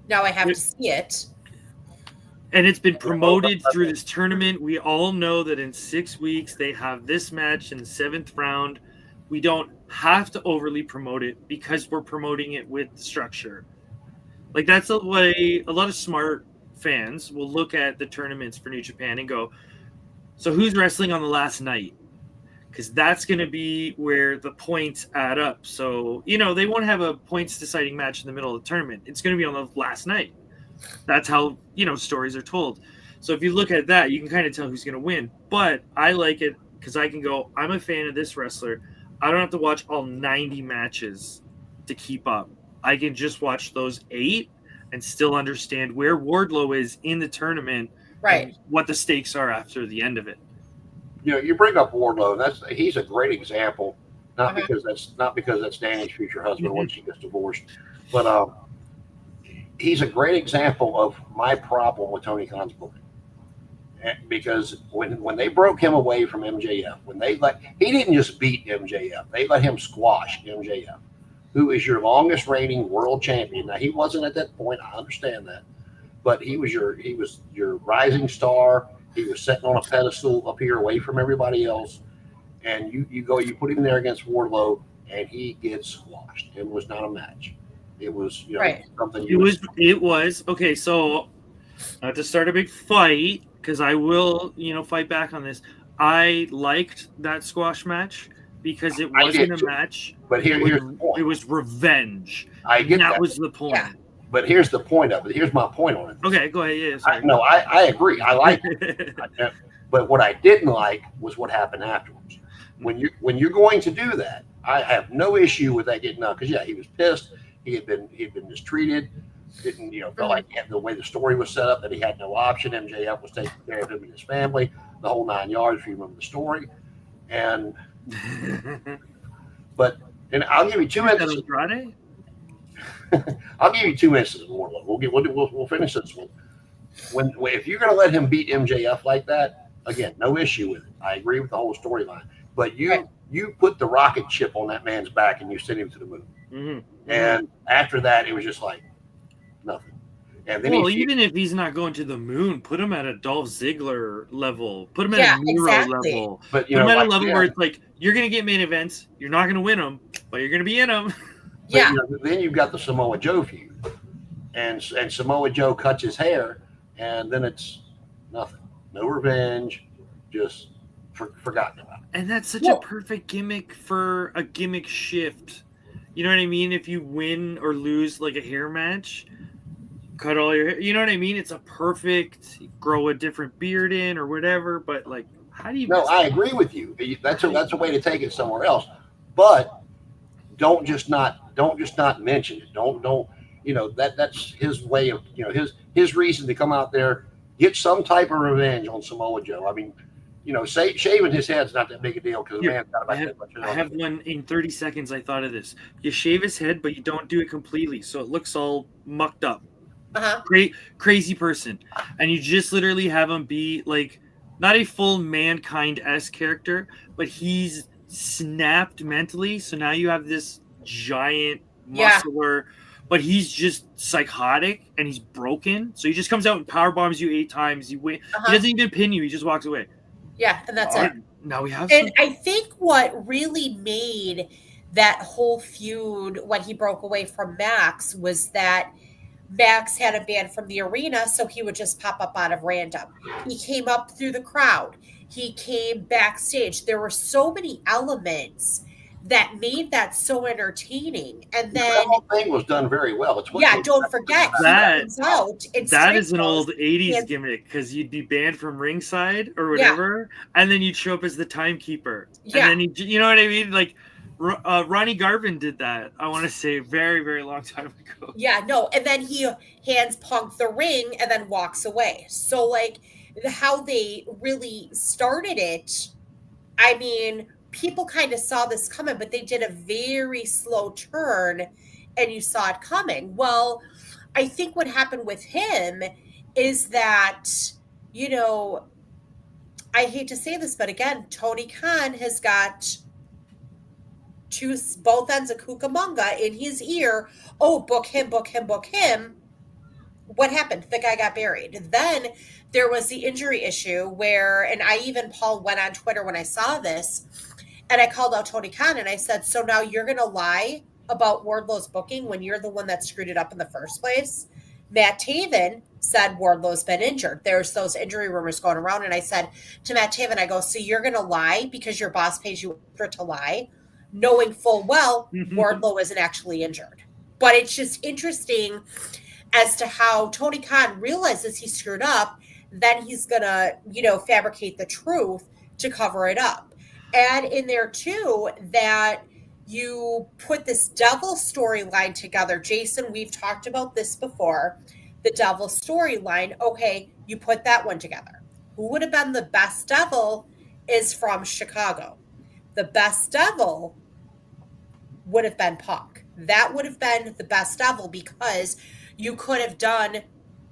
Speaker 3: Now I have to see it.
Speaker 2: And it's been promoted through this tournament. We all know that in 6 weeks they have this match in the 7th round. We don't have to overly promote it because we're promoting it with structure. Like, that's the way a lot of smart fans will look at the tournaments for New Japan and go, so who's wrestling on the last night? Because that's going to be where the points add up. So, you know, they won't have a points deciding match in the middle of the tournament. It's going to be on the last night. That's how, you know, stories are told. So if you look at that, you can kind of tell who's going to win. But I like it because I can go, I'm a fan of this wrestler. I don't have to watch all 90 matches to keep up. I can just watch those 8 and still understand where Wardlow is in the tournament,
Speaker 3: right?
Speaker 2: And what the stakes are after the end of it.
Speaker 1: You know, you bring up Wardlow. He's a great example. Not because that's Danny's future husband when she gets divorced, but he's a great example of my problem with Tony Khan's booking. Because when they broke him away from MJF, he didn't just beat MJF, they let him squash MJF, who is your longest reigning world champion. Now, he wasn't at that point, I understand that, but he was your rising star. He was sitting on a pedestal up here away from everybody else, and you put him there against Wardlow, and he gets squashed. It was not a match. It was something.
Speaker 2: It was okay. So not to start a big fight, because I will, fight back on this. I liked that squash match because it wasn't a match.
Speaker 1: But here's the point.
Speaker 2: It was revenge.
Speaker 1: I get that.
Speaker 2: That was the point. Yeah.
Speaker 1: But here's the point of it. Here's my point on it.
Speaker 2: Okay, go ahead. Yeah,
Speaker 1: I agree. I like it. But what I didn't like was what happened afterwards. When you're going to do that, I have no issue with that getting up, because he was pissed. He had been mistreated. Didn't felt like the way the story was set up that he had no option. MJF was taking care of him and his family, the whole 9 yards. If you remember the story, and I'll give you 2 minutes. I'll give you 2 minutes of Wardlow. We'll finish this one. If you're going to let him beat MJF like that, again, no issue with it. I agree with the whole storyline. But you put the rocket ship on that man's back and you send him to the moon. Mm-hmm. And after that, it was just like nothing. And then
Speaker 2: even if he's not going to the moon, put him at a Dolph Ziggler level. Put him at a Miro level. But put him at a level where it's like, you're going to get main events. You're not going to win them, but you're going to be in them.
Speaker 1: But, then you've got the Samoa Joe feud, and Samoa Joe cuts his hair, and then it's nothing, no revenge, just forgotten about.
Speaker 2: And that's such a perfect gimmick for a gimmick shift. You know what I mean? If you win or lose like a hair match, cut all your hair. You know what I mean? It's a perfect grow a different beard in or whatever. But like, how do you?
Speaker 1: No, I agree with you. That's a way to take it somewhere else, but. Don't just not mention it. Don't that's his way of his reason to come out there, get some type of revenge on Samoa Joe. I mean, shaving his head's not that big a deal because the man's got about that much.
Speaker 2: I have one in 30 seconds. I thought of this. You shave his head, but you don't do it completely, so it looks all mucked up. Great crazy person, and you just literally have him be like not a full Mankind-esque character, but he's snapped mentally, so now you have this giant muscular, but he's just psychotic and he's broken, so he just comes out and power bombs you 8 times. He doesn't even pin you, he just walks away. And that's it. Now we have
Speaker 3: I think what really made that whole feud when he broke away from Max was that Max had him banned from the arena, so he would just pop up out of random. He came up through the crowd. He came backstage. There were so many elements that made that so entertaining. And then
Speaker 1: the whole thing was done very well.
Speaker 3: Don't forget
Speaker 2: that is an old 80s gimmick, because you'd be banned from ringside or whatever, and then you'd show up as the timekeeper. And then you know what I mean? Like, Ronnie Garvin did that. I want to say a very, very long time ago.
Speaker 3: Yeah, no, and then he hands Punk the ring and then walks away. So like how they really started it, I mean, people kind of saw this coming, but they did a very slow turn and you saw it coming. Well, I think what happened with him is that, you know, I hate to say this, but again, Tony Khan has got both ends of Cucamonga in his ear. Oh, book him, book him, book him. What happened? The guy got buried. Then there was the injury issue where, and I even, Paul, went on Twitter when I saw this, and I called out Tony Khan and I said, so now you're going to lie about Wardlow's booking when you're the one that screwed it up in the first place? Matt Taven said Wardlow's been injured. There's those injury rumors going around. And I said to Matt Taven, I go, so you're going to lie because your boss pays you to lie, knowing full well Wardlow isn't actually injured. But it's just interesting as to how Tony Khan realizes he screwed up, then he's going to, you know, fabricate the truth to cover it up. Add in there, too, that you put this devil storyline together. Jason, we've talked about this before. The devil storyline. Okay, you put that one together. Who would have been the best devil is from Chicago. The best devil would have been Punk. That would have been the best devil because you could have done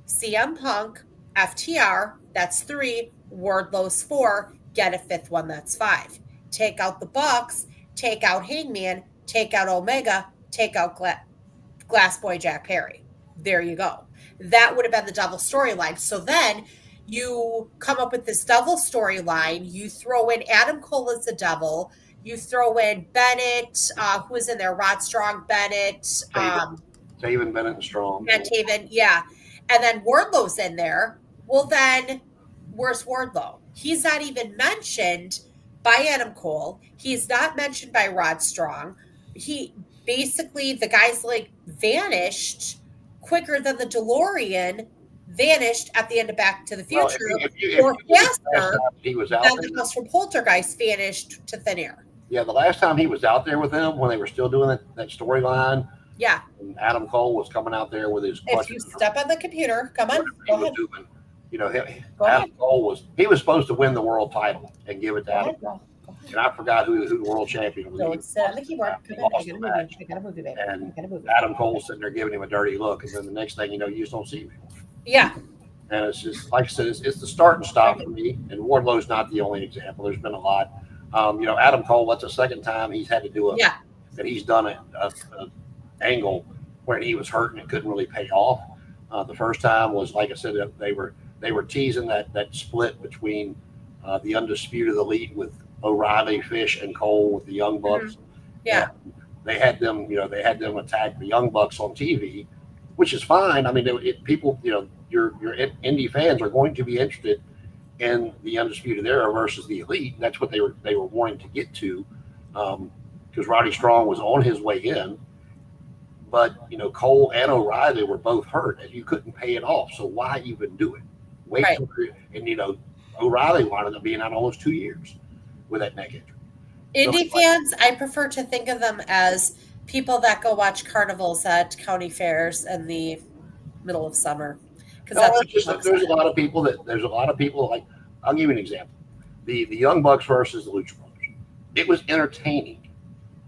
Speaker 3: CM Punk, FTR, that's 3, Wardlow's 4, get a 5th one, that's 5. Take out the Bucks, take out Hangman, take out Omega, take out Glass Boy Jack Perry. There you go. That would have been the devil storyline. So then you come up with this devil storyline. You throw in Adam Cole as the devil. You throw in Bennett, who is in there? Rod Strong, Bennett.
Speaker 1: Taven, Bennett, and Strong.
Speaker 3: And Taven, yeah. And then Wardlow's in there. Well, then where's Wardlow? He's not even mentioned by Adam Cole. He's not mentioned by Rod Strong. He basically, the guy's like vanished quicker than the DeLorean vanished at the end of Back to the Future. Or faster
Speaker 1: he was out
Speaker 3: than
Speaker 1: there.
Speaker 3: the house from Poltergeist vanished to thin air.
Speaker 1: Yeah, the last time he was out there with them when they were still doing that storyline.
Speaker 3: Yeah.
Speaker 1: And Adam Cole was coming out there with his
Speaker 3: If you step on the computer, come on. Go ahead.
Speaker 1: doing, you know, Adam Cole was supposed to win the world title and give it to Adam Cole. And I forgot who the world champion was.
Speaker 3: Don't sit on the keyboard. I got a movie, baby.
Speaker 1: And Adam Cole sitting there giving him a dirty look, and then the next thing you know, you just don't see him anymore.
Speaker 3: Yeah.
Speaker 1: And it's just like I said, it's the start and stop for me. And Wardlow's not the only example. There's been a lot. You know, Adam Cole. That's the second time he's had to do that he's done a angle where he was hurt and it couldn't really pay off. The first time was, like I said, they were teasing that split between the Undisputed Elite with O'Reilly, Fish, and Cole with the Young Bucks.
Speaker 3: Mm-hmm. Yeah.
Speaker 1: And they had them attack the Young Bucks on TV, which is fine. I mean, people, you know, your indie fans are going to be interested in the Undisputed Era versus the Elite. That's what they were wanting to get to, because Roddy Strong was on his way in. But, you know, Cole and O'Reilly were both hurt, and you couldn't pay it off. So why even do it? Wait till, and, you know, O'Reilly wound up being out almost 2 years with that neck injury.
Speaker 3: Indie fans, I prefer to think of them as people that go watch carnivals at county fairs in the middle of summer. Because
Speaker 1: there's a lot of people like, I'll give you an example. The Young Bucks versus the Lucha Brothers. It was entertaining.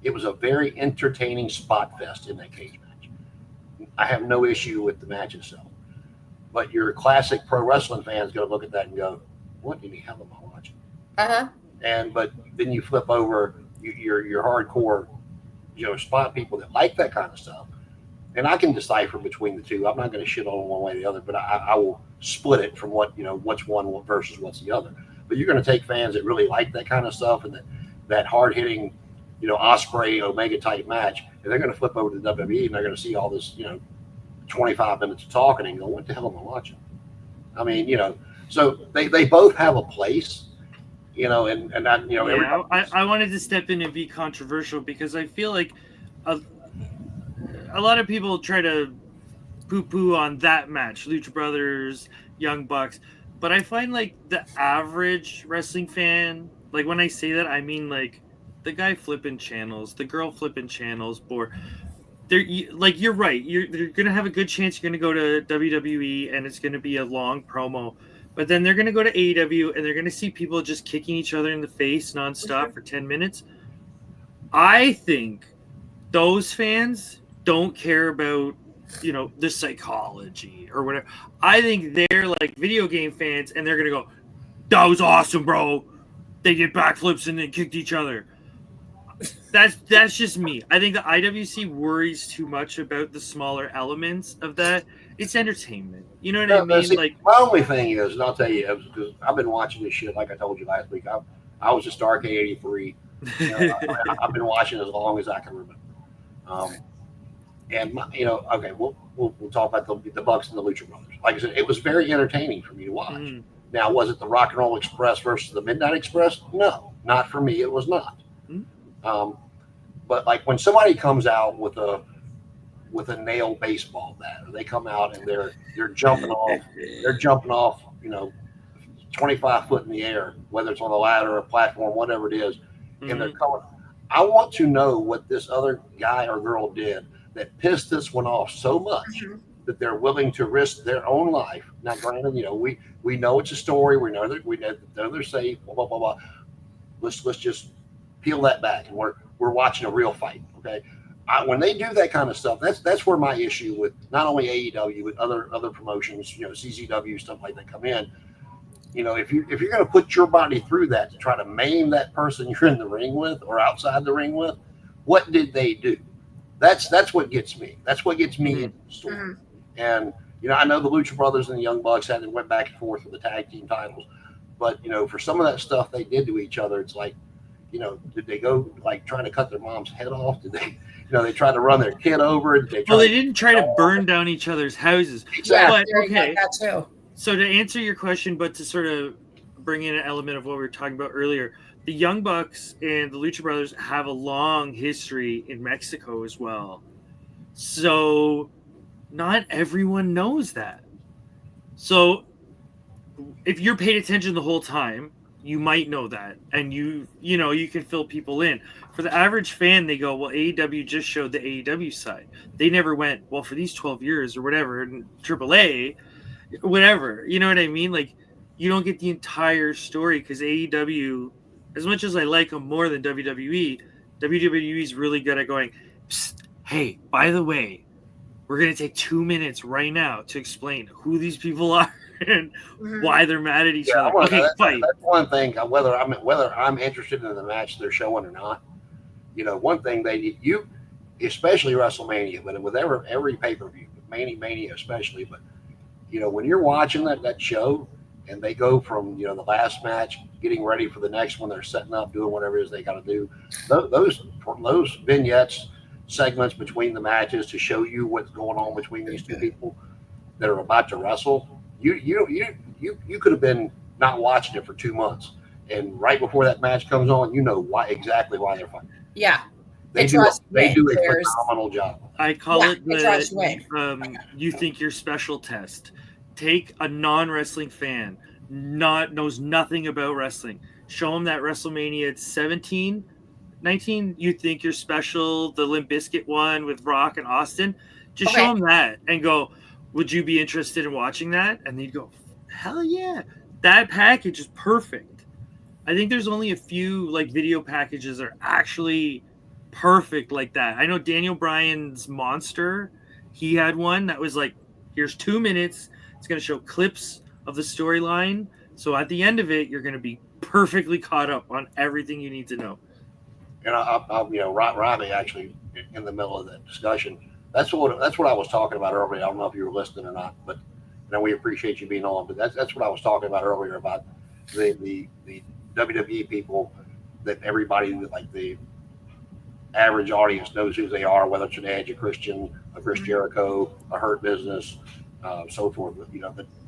Speaker 1: It was a very entertaining spot fest in that cage match. I have no issue with the match itself. But your classic pro wrestling fan is going to look at that and go, what in the hell am I watching? But then you flip over your hardcore, you know, spot people that like that kind of stuff. And I can decipher between the two. I'm not going to shit on one way or the other, but I will split it from what's one versus what's the other. But you're going to take fans that really like that kind of stuff and that hard hitting, you know, Osprey Omega type match, and they're going to flip over to WWE and they're going to see all this, you know, 25 minutes of talking and go, what the hell am I watching? I mean, you know, so they both have a place, you know, and I, you know,
Speaker 2: yeah, I wanted to step in and be controversial because I feel like a lot of people try to poo-poo on that match, Lucha Brothers, Young Bucks, but I find like the average wrestling fan, like when I say that, I mean like the guy flipping channels, the girl flipping channels, or you're right. They're gonna have a good chance you're gonna go to WWE and it's gonna be a long promo, but then they're gonna go to AEW and they're gonna see people just kicking each other in the face nonstop for 10 minutes. I think those fans don't care about the psychology or whatever. I think they're like video game fans and they're gonna go, "That was awesome, bro. They did backflips and then kicked each other." That's just me. I think the IWC worries too much about the smaller elements of that. It's entertainment. You know what I mean?
Speaker 1: See,
Speaker 2: like,
Speaker 1: my only thing is, and I'll tell you, because I've been watching this shit, like I told you last week. I was just Arcade 83. I've been watching as long as I can remember. Okay, we'll talk about the Bucks and the Lucha Brothers. Like I said, it was very entertaining for me to watch.
Speaker 2: Mm.
Speaker 1: Now, was it the Rock and Roll Express versus the Midnight Express? No, not for me. It was not. But like when somebody comes out with a nail baseball bat, or they come out and they're jumping off, 25 foot in the air, whether it's on a ladder or a platform, whatever it is, and they're coming. I want to know what this other guy or girl did that pissed this one off so much that they're willing to risk their own life. Now, granted, we know it's a story. We know they're safe. Blah blah blah blah. Let's just peel that back, and we're watching a real fight. Okay, when they do that kind of stuff, that's where my issue with not only AEW but other promotions, CZW, stuff like that come in. If you're going to put your body through that to try to maim that person you're in the ring with or outside the ring with, what did they do? That's what gets me. That's what gets me into the story. And I know the Lucha Brothers and the Young Bucks went back and forth with the tag team titles, but for some of that stuff they did to each other, it's like, did they go like trying to cut their mom's head off? Did they, they tried to run their kid over? They
Speaker 2: didn't try to burn down each other's houses.
Speaker 1: Exactly.
Speaker 2: But, okay.
Speaker 3: That too.
Speaker 2: So to answer your question, but to sort of bring in an element of what we were talking about earlier, the Young Bucks and the Lucha Brothers have a long history in Mexico as well. So not everyone knows that. So if you're paid attention the whole time, you might know that, and you can fill people in. For the average fan, they go, well, AEW just showed the AEW side. They never went, well, for these 12 years or whatever, in AAA, whatever. You know what I mean? Like, you don't get the entire story because AEW, as much as I like them more than WWE is really good at going, hey, by the way, we're going to take 2 minutes right now to explain who these people are and why they're mad at each other. Okay, fight.
Speaker 1: That's one thing. Whether I'm interested in the match they're showing or not, one thing you, especially WrestleMania, but with every pay-per-view, Mania especially, but when you're watching that show and they go from the last match, getting ready for the next one, they're setting up, doing whatever it is they got to do. Those vignettes, segments between the matches to show you what's going on between these two people that are about to wrestle. You could have been not watching it for 2 months, and right before that match comes on, exactly why they're fighting.
Speaker 3: Yeah,
Speaker 1: they do a phenomenal job.
Speaker 2: I call it the you think you're special test. Take a non-wrestling fan, knows nothing about wrestling. Show them that WrestleMania 17, 19. You think you're special. The Limp Bizkit one with Rock and Austin. Just show them that and go, would you be interested in watching that? And they'd go, hell yeah. That package is perfect. I think there's only a few video packages that are actually perfect like that. I know Daniel Bryan's Monster, he had one that was here's 2 minutes. It's going to show clips of the storyline. So at the end of it, you're going to be perfectly caught up on everything you need to know.
Speaker 1: And Robbie actually in the middle of that discussion. That's what I was talking about earlier. I don't know if you were listening or not, but we appreciate you being on. But that's what I was talking about earlier about the WWE people that everybody the average audience knows who they are, whether it's an Edge, a Christian, a Chris Jericho, a Hurt Business, so forth.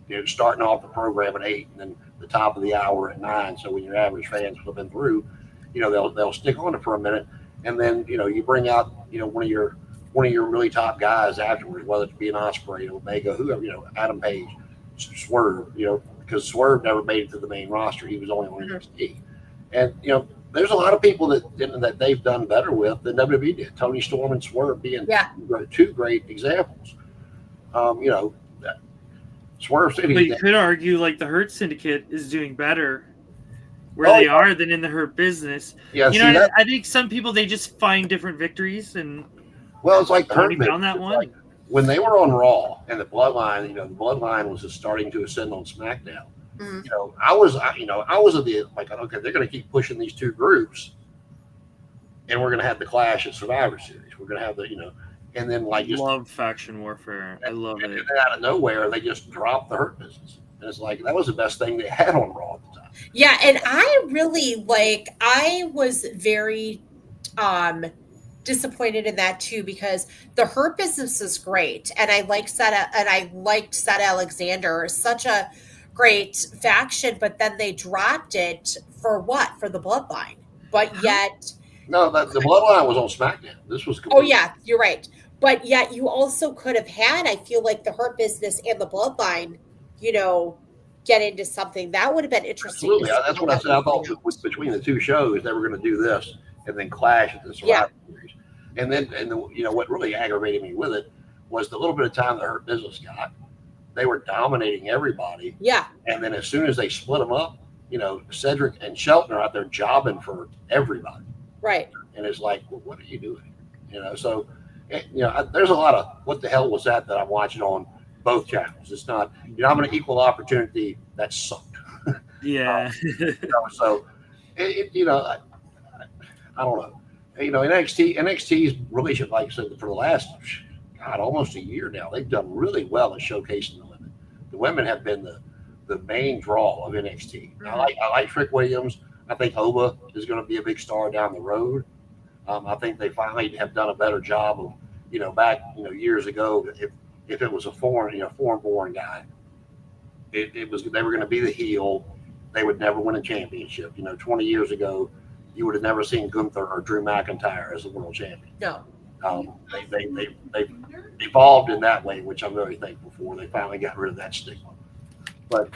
Speaker 1: They're starting off the program at 8 and then the top of the hour at 9. So when your average fans flipping through, they'll stick on it for a minute, and then you bring out one of your really top guys afterwards, whether it's being Ospreay, Omega, whoever, Adam Page, Swerve, because Swerve never made it to the main roster. He was only on NXT. And, there's a lot of people that they've done better with than WWE did. Tony Storm and Swerve being two great examples. You know, Swerve City.
Speaker 2: But you could argue like the Hurt Syndicate is doing better where they are than in the Hurt Business.
Speaker 1: Yeah,
Speaker 2: you know, I think some people they just find different victories and.
Speaker 1: Well, it's like the Hurt
Speaker 2: Business. Found that one.
Speaker 1: Like when they were on Raw and the Bloodline, you know, the Bloodline was just starting to ascend on SmackDown. Mm-hmm. You know, I was of the like, okay, they're going to keep pushing these two groups, and we're going to have the Clash at Survivor Series. We're going to have the, you know, and then like just
Speaker 2: love faction warfare. I love it.
Speaker 1: And then out of nowhere, they just dropped the Hurt Business, and it's like that was the best thing they had on Raw at the time.
Speaker 3: Yeah, and I really I was very disappointed in that too, because the Hurt Business is great, and I liked Seth Alexander, such a great faction, but then they dropped it for what? For the Bloodline. But yet
Speaker 1: no, the Bloodline was on SmackDown. This was
Speaker 3: complete. Oh yeah, you're right. But yet you also could have had, I feel like, the Hurt Business and the Bloodline, you know, get into something that would have been interesting.
Speaker 1: Absolutely, that's what I said. I thought between the two shows they were going to do this and then Clash at the Survivor Series. And then you know what really aggravated me with it was the little bit of time the Hurt Business got. They were dominating everybody.
Speaker 3: Yeah.
Speaker 1: And then as soon as they split them up, you know, Cedric and Shelton are out there jobbing for everybody.
Speaker 3: Right.
Speaker 1: And it's like, well, what are you doing? You know, so, you know, there's a lot of what the hell was that I'm watching on both channels. It's not, you know, I'm an equal opportunity that sucked.
Speaker 2: Yeah.
Speaker 1: You know, so, you know, I don't know. You know, NXT's really, like I said, for the last, almost a year now, they've done really well at showcasing the women. The women have been the main draw of NXT. Mm-hmm. I like Trick Williams. I think Oba is going to be a big star down the road. I think they finally have done a better job of, you know, back, you know, years ago, if it was a foreign-born guy, they were going to be the heel. They would never win a championship. You know, 20 years ago, you would have never seen Gunther or Drew McIntyre as a world champion.
Speaker 3: No.
Speaker 1: They evolved in that way, which I'm very thankful for. They finally got rid of that stigma. But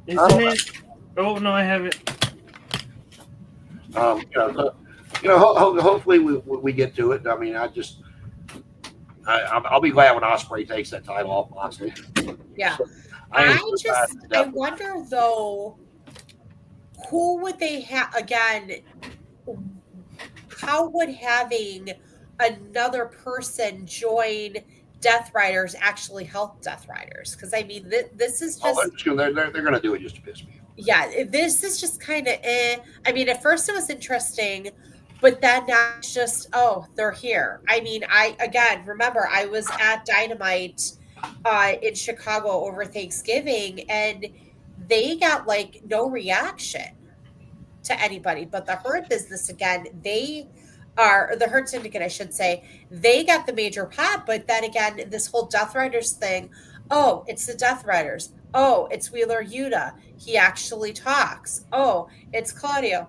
Speaker 2: isn't it? Oh no, I have it.
Speaker 1: Hopefully we get to it. I mean, I'll be glad when Ospreay takes that title off Moxley.
Speaker 3: Yeah. I wonder though, who would they have again? How would having another person join Death Riders actually help Death Riders? Because I mean, this is just
Speaker 1: they're going to do it just to piss me off.
Speaker 3: Yeah, this is just kind of I mean, at first it was interesting, but then now it's just they're here. I mean, remember I was at Dynamite in Chicago over Thanksgiving, and they got like no reaction to anybody. But the Hurt Business again, the Hurt Syndicate, I should say, they got the major pop. But then again, this whole Death Riders thing, it's the Death Riders. It's Wheeler Yuta. He actually talks. It's Claudio.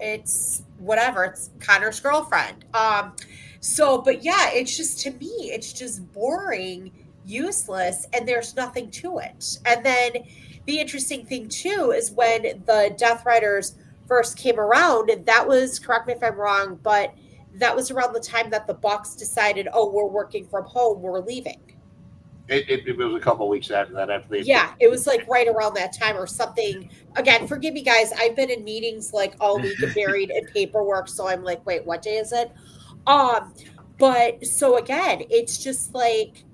Speaker 3: It's whatever. It's Connor's girlfriend. But yeah, it's just, to me, it's just boring, useless, and there's nothing to it. And then the interesting thing too is when the Death Riders first came around, and that was, correct me if I'm wrong, but that was around the time that the Bucks decided, we're working from home, we're leaving.
Speaker 1: It was a couple of weeks after that.
Speaker 3: It was like right around that time or something. Again, forgive me, guys. I've been in meetings like all week and buried in paperwork, so I'm like, wait, what day is it? But so again, it's just like,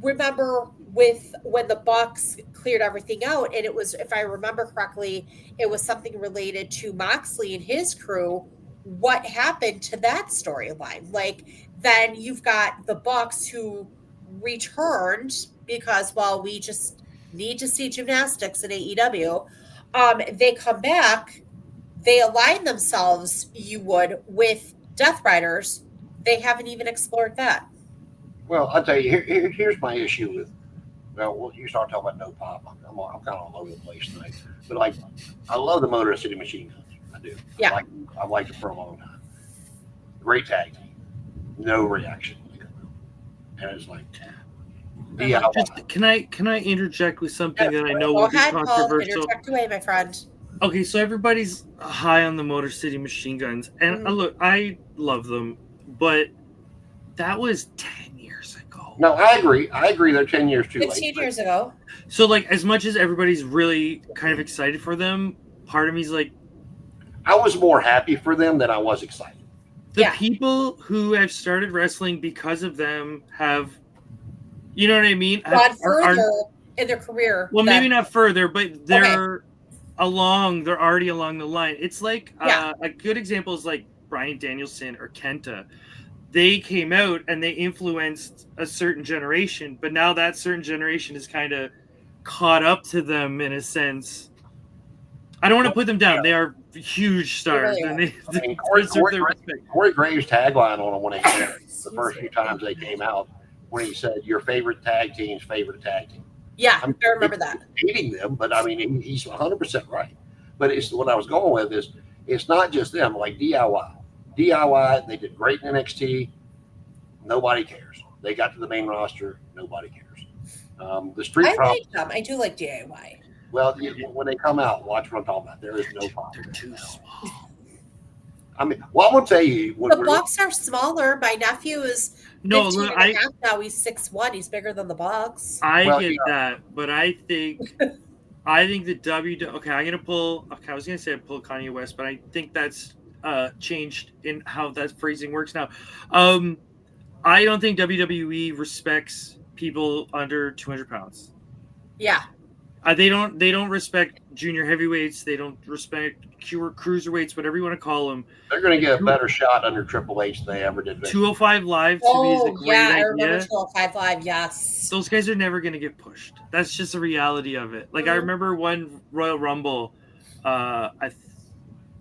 Speaker 3: remember when the Bucks cleared everything out, and it was, if I remember correctly, it was something related to Moxley and his crew. What happened to that storyline? Like, then you've got the Bucks who returned because, we just need to see gymnastics in AEW. They come back, they align themselves, with Death Riders. They haven't even explored that.
Speaker 1: Well, I'll tell you, here's my issue with, you start talking about no pop. I'm kind of all over the place tonight. But like, I love the Motor City Machine Guns. I do.
Speaker 3: Yeah.
Speaker 1: I've liked it for a long time. Great tag team. No reaction. And it's like,
Speaker 2: can I interject with something that I know will be controversial?
Speaker 3: Interject away, my friend.
Speaker 2: Okay, so everybody's high on the Motor City Machine Guns, and look, I love them, but that was 10 years ago.
Speaker 1: No, I agree. I agree. They're 10 years too late.
Speaker 3: 15 years ago.
Speaker 2: So, like, as much as everybody's really kind of excited for them, part of me's like,
Speaker 1: I was more happy for them than I was excited.
Speaker 2: the people who have started wrestling because of them have, you know what I mean?
Speaker 3: Gone further in their career.
Speaker 2: Well, maybe not further, but they're they're already along the line. It's like a good example is like Bryan Danielson or Kenta. They came out and they influenced a certain generation, but now that certain generation is kind of caught up to them in a sense. I don't want to put them down. They are huge stars.
Speaker 3: Really
Speaker 2: and they
Speaker 1: Corey Graves' tagline on them when they the first few times they came out, when he said, "Your favorite tag team's favorite tag team."
Speaker 3: Yeah, I remember that.
Speaker 1: Hating them, but I mean, he's 100% right. But it's what I was going with is it's not just them. Like DIY, they did great in NXT. Nobody cares. They got to the main roster. Nobody cares. The Street Profits.
Speaker 3: Like them. I do like DIY.
Speaker 1: Well, when they come out, watch what I'm talking about. There is no problem.
Speaker 2: They're too small.
Speaker 1: I mean, well, I'm gonna tell you,
Speaker 3: the Bucks are smaller. My nephew is 15 and a half now. He's 6'1". He's bigger than the Bucks.
Speaker 2: I get that, but I think the Okay, I'm gonna pull. Okay, I was gonna say I pull Kanye West, but I think that's changed in how that phrasing works now. I don't think WWE respects people under 200 pounds.
Speaker 3: Yeah.
Speaker 2: They don't respect junior heavyweights. They don't respect cruiserweights, whatever you want to call them.
Speaker 1: They're going to get a better shot under Triple H than they ever did.
Speaker 2: 205 Live to me is a great idea.
Speaker 3: I remember 205 Live. Yes.
Speaker 2: Those guys are never going to get pushed. That's just the reality of it. Like I remember one Royal Rumble, I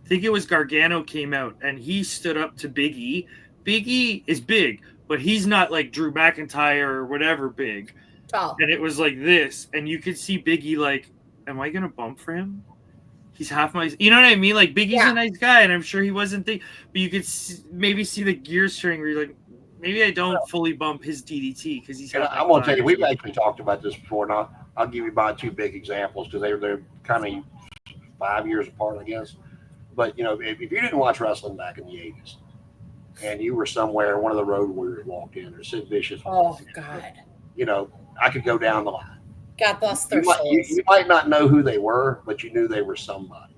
Speaker 2: think it was Gargano came out and he stood up to Big E. Big E is big, but he's not like Drew McIntyre or whatever big.
Speaker 3: Tall.
Speaker 2: And it was like this, and you could see Big E like, am I gonna bump for him? He's half my, you know what I mean? Like Big E's a nice guy, and I'm sure he wasn't but you could maybe see the gear string where you're like, maybe I don't fully bump his DDT because he's.
Speaker 1: I'm gonna tell you, we've actually talked about this before. Now I'll give you about two big examples because they're kind of 5 years apart, I guess. But you know, if you didn't watch wrestling back in the '80s, and you were somewhere, one of the Road Warriors walked in, or Sid Vicious.
Speaker 3: Oh God.
Speaker 1: You know, I could go down the line.
Speaker 3: God bless their souls.
Speaker 1: You might not know who they were, but you knew they were somebody.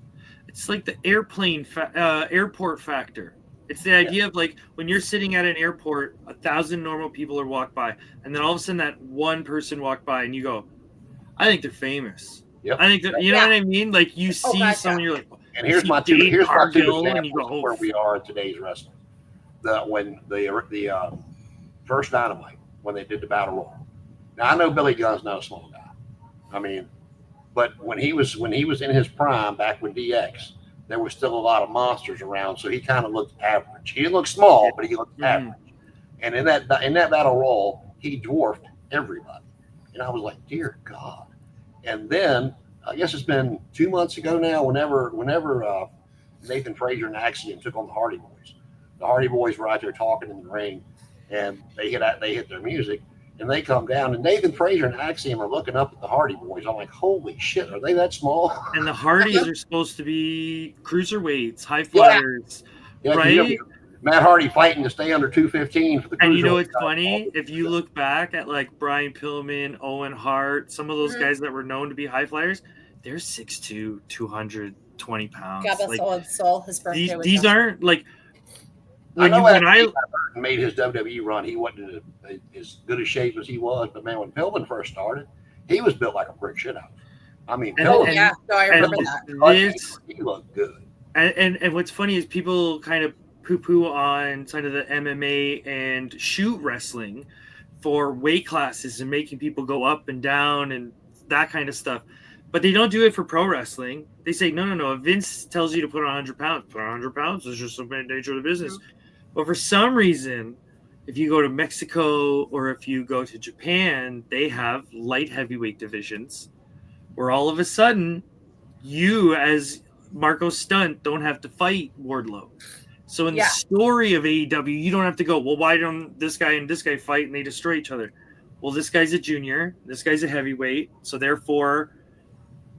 Speaker 2: It's like the airport factor. It's the idea of like when you're sitting at an airport, 1,000 normal people are walked by, and then all of a sudden that one person walked by, and you go, "I think they're famous."
Speaker 1: Yep.
Speaker 2: I think that, you know what I mean. Like you see someone, you're like,
Speaker 1: and here's my two examples of where we are in today's wrestling. When the first Dynamite, when they did the Battle Royal. Now I know Billy Gunn's not a small guy. I mean, but when he was in his prime back with DX, there was still a lot of monsters around, so he kind of looked average. He didn't look small, but he looked average. And in that Battle Royal, he dwarfed everybody. And I was like, dear God. And then I guess it's been 2 months ago now. Whenever Nathan Frazier and Axiom took on the Hardy Boys, the Hardy Boys were out there talking in the ring, and they hit their music. And they come down, and Nathan Frazier and Axiom are looking up at the Hardy Boys. I'm like, holy shit, are they that small?
Speaker 2: And the Hardys are supposed to be cruiserweights, high flyers, right?
Speaker 1: Matt Hardy fighting to stay under 215 for the cruiserweight.
Speaker 2: And you know what's funny? If you look back at like Brian Pillman, Owen Hart, some of those guys that were known to be high flyers, they're 6'2", 220 pounds.
Speaker 3: God bless Owen's soul. His birthday was
Speaker 2: these aren't like.
Speaker 1: When I made his WWE run, he wasn't as good a shape as he was. But man, when Pillman first started, he was built like a brick shit house. I mean, Pillman,
Speaker 3: I remember that.
Speaker 1: He looked good.
Speaker 2: And what's funny is people kind of poo-poo on kind of the MMA and shoot wrestling for weight classes and making people go up and down and that kind of stuff. But they don't do it for pro wrestling. They say, no. If Vince tells you to put on 100 pounds, put on 100 pounds. It's just the nature of the business. Mm-hmm. But for some reason, if you go to Mexico or if you go to Japan, they have light heavyweight divisions where all of a sudden you as Marco Stunt don't have to fight Wardlow. So in the story of AEW, you don't have to go, well, why don't this guy and this guy fight and they destroy each other? Well, this guy's a junior, this guy's a heavyweight, so therefore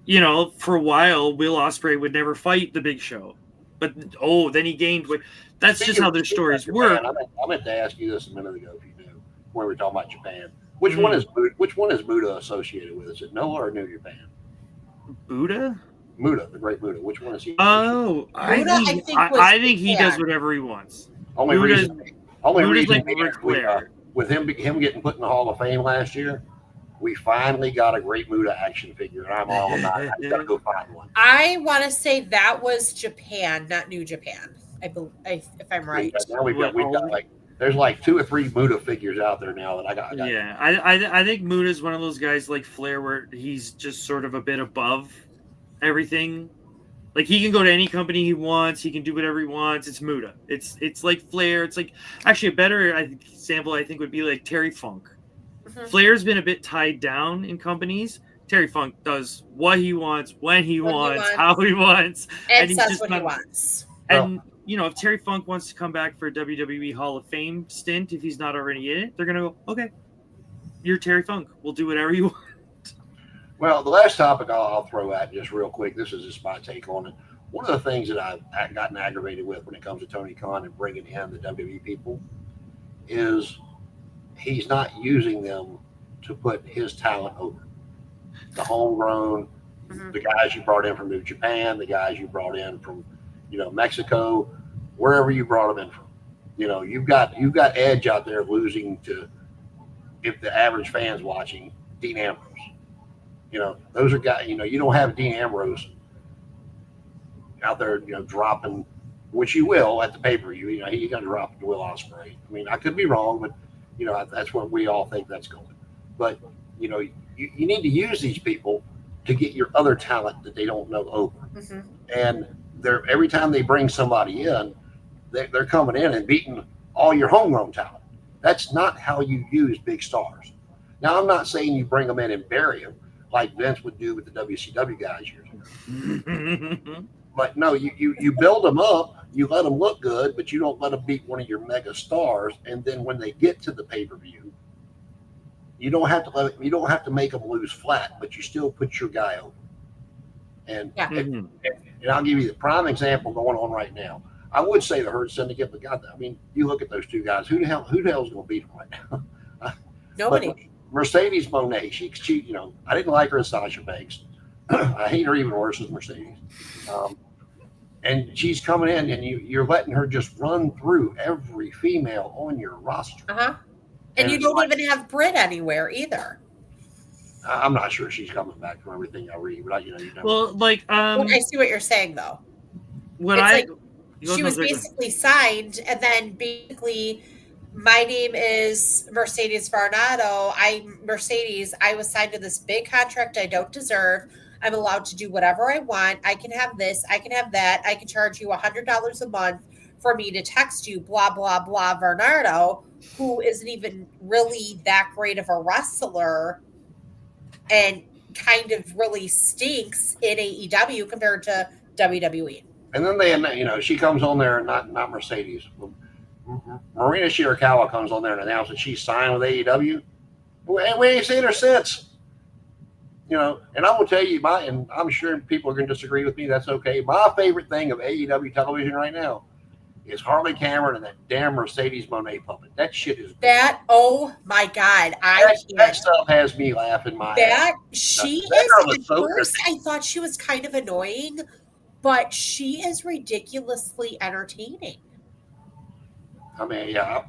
Speaker 2: you know, for a while, Will Ospreay would never fight the Big Show, but then he gained weight. That's just how their stories work.
Speaker 1: I meant to ask you this a minute ago if you knew when we were talking about Japan. Which one is Muda associated with? Is it Noah or New Japan?
Speaker 2: Buddha?
Speaker 1: Muda, the great Muda. Which one is he?
Speaker 2: Oh, I think he does whatever he wants.
Speaker 1: Only reason
Speaker 2: like Ric Flair.
Speaker 1: With him getting put in the Hall of Fame last year, we finally got a great Muda action figure, and I'm all about it. I gotta go find one.
Speaker 3: I want to say that was Japan, not New Japan. If I'm right.
Speaker 1: Now we've got like there's like 2 or 3 Muda figures out there now that I got.
Speaker 2: Yeah, I think Muda's one of those guys like Flair where he's just sort of a bit above everything. Like he can go to any company he wants, he can do whatever he wants. It's Muda. It's like Flair. It's like actually a better example I think would be like Terry Funk. Mm-hmm. Flair's been a bit tied down in companies. Terry Funk does what he wants, when he wants, how he wants,
Speaker 3: and he's just what he wants.
Speaker 2: And you know, if Terry Funk wants to come back for a WWE Hall of Fame stint, if he's not already in it, they're gonna go, okay, you're Terry Funk. We'll do whatever you want.
Speaker 1: Well, the last topic I'll throw at just real quick. This is just my take on it. One of the things that I've gotten aggravated with when it comes to Tony Khan and bringing in the WWE people is he's not using them to put his talent over. The homegrown, the guys you brought in from New Japan, the guys you brought in from, Mexico, wherever you brought them in from. You've got Edge out there losing to, if the average fan's watching, Dean Ambrose. Those are guys, you don't have Dean Ambrose out there, dropping, which you will at the pay-per-view. He's going to drop to Will Ospreay. I mean, I could be wrong, but, that's what we all think that's going. But, you need to use these people to get your other talent that they don't know over. Mm-hmm. And every time they bring somebody in, they're coming in and beating all your homegrown talent. That's not how you use big stars. Now, I'm not saying you bring them in and bury them like Vince would do with the WCW guys years ago. But no, you build them up, you let them look good, but you don't let them beat one of your mega stars. And then when they get to the pay-per-view, you don't have to make them lose flat, but you still put your guy over. And I'll give you the prime example going on right now. I would say the Hurt Syndicate, but God, you look at those two guys. Who the hell is going to beat them right now?
Speaker 3: Nobody.
Speaker 1: But Mercedes Moné, she I didn't like her as Sasha Banks. I hate her even worse as Mercedes. And she's coming in, and you're letting her just run through every female on your roster.
Speaker 3: Uh-huh. And you don't even have Britt anywhere either.
Speaker 1: I'm not sure she's coming back from everything I read, but
Speaker 2: Well, like
Speaker 3: I see what you're saying though. She was basically signed, and then basically, my name is Mercedes Varnado. I was signed to this big contract I don't deserve. I'm allowed to do whatever I want. I can have this. I can have that. I can charge you $100 a month for me to text you, blah, blah, blah, Varnado, who isn't even really that great of a wrestler and kind of really stinks in AEW compared to WWE.
Speaker 1: And then she comes on there, not Mercedes. Marina Shirakawa comes on there and announces she's signed with AEW. We ain't seen her since. And I will tell you, and I'm sure people are going to disagree with me. That's okay. My favorite thing of AEW television right now is Harley Cameron and that damn Mercedes Moné puppet. That shit is
Speaker 3: that. Oh my God!
Speaker 1: That stuff has me laughing my ass.
Speaker 3: She is. At first, I thought she was kind of annoying, but she is ridiculously entertaining.
Speaker 1: I mean, yeah,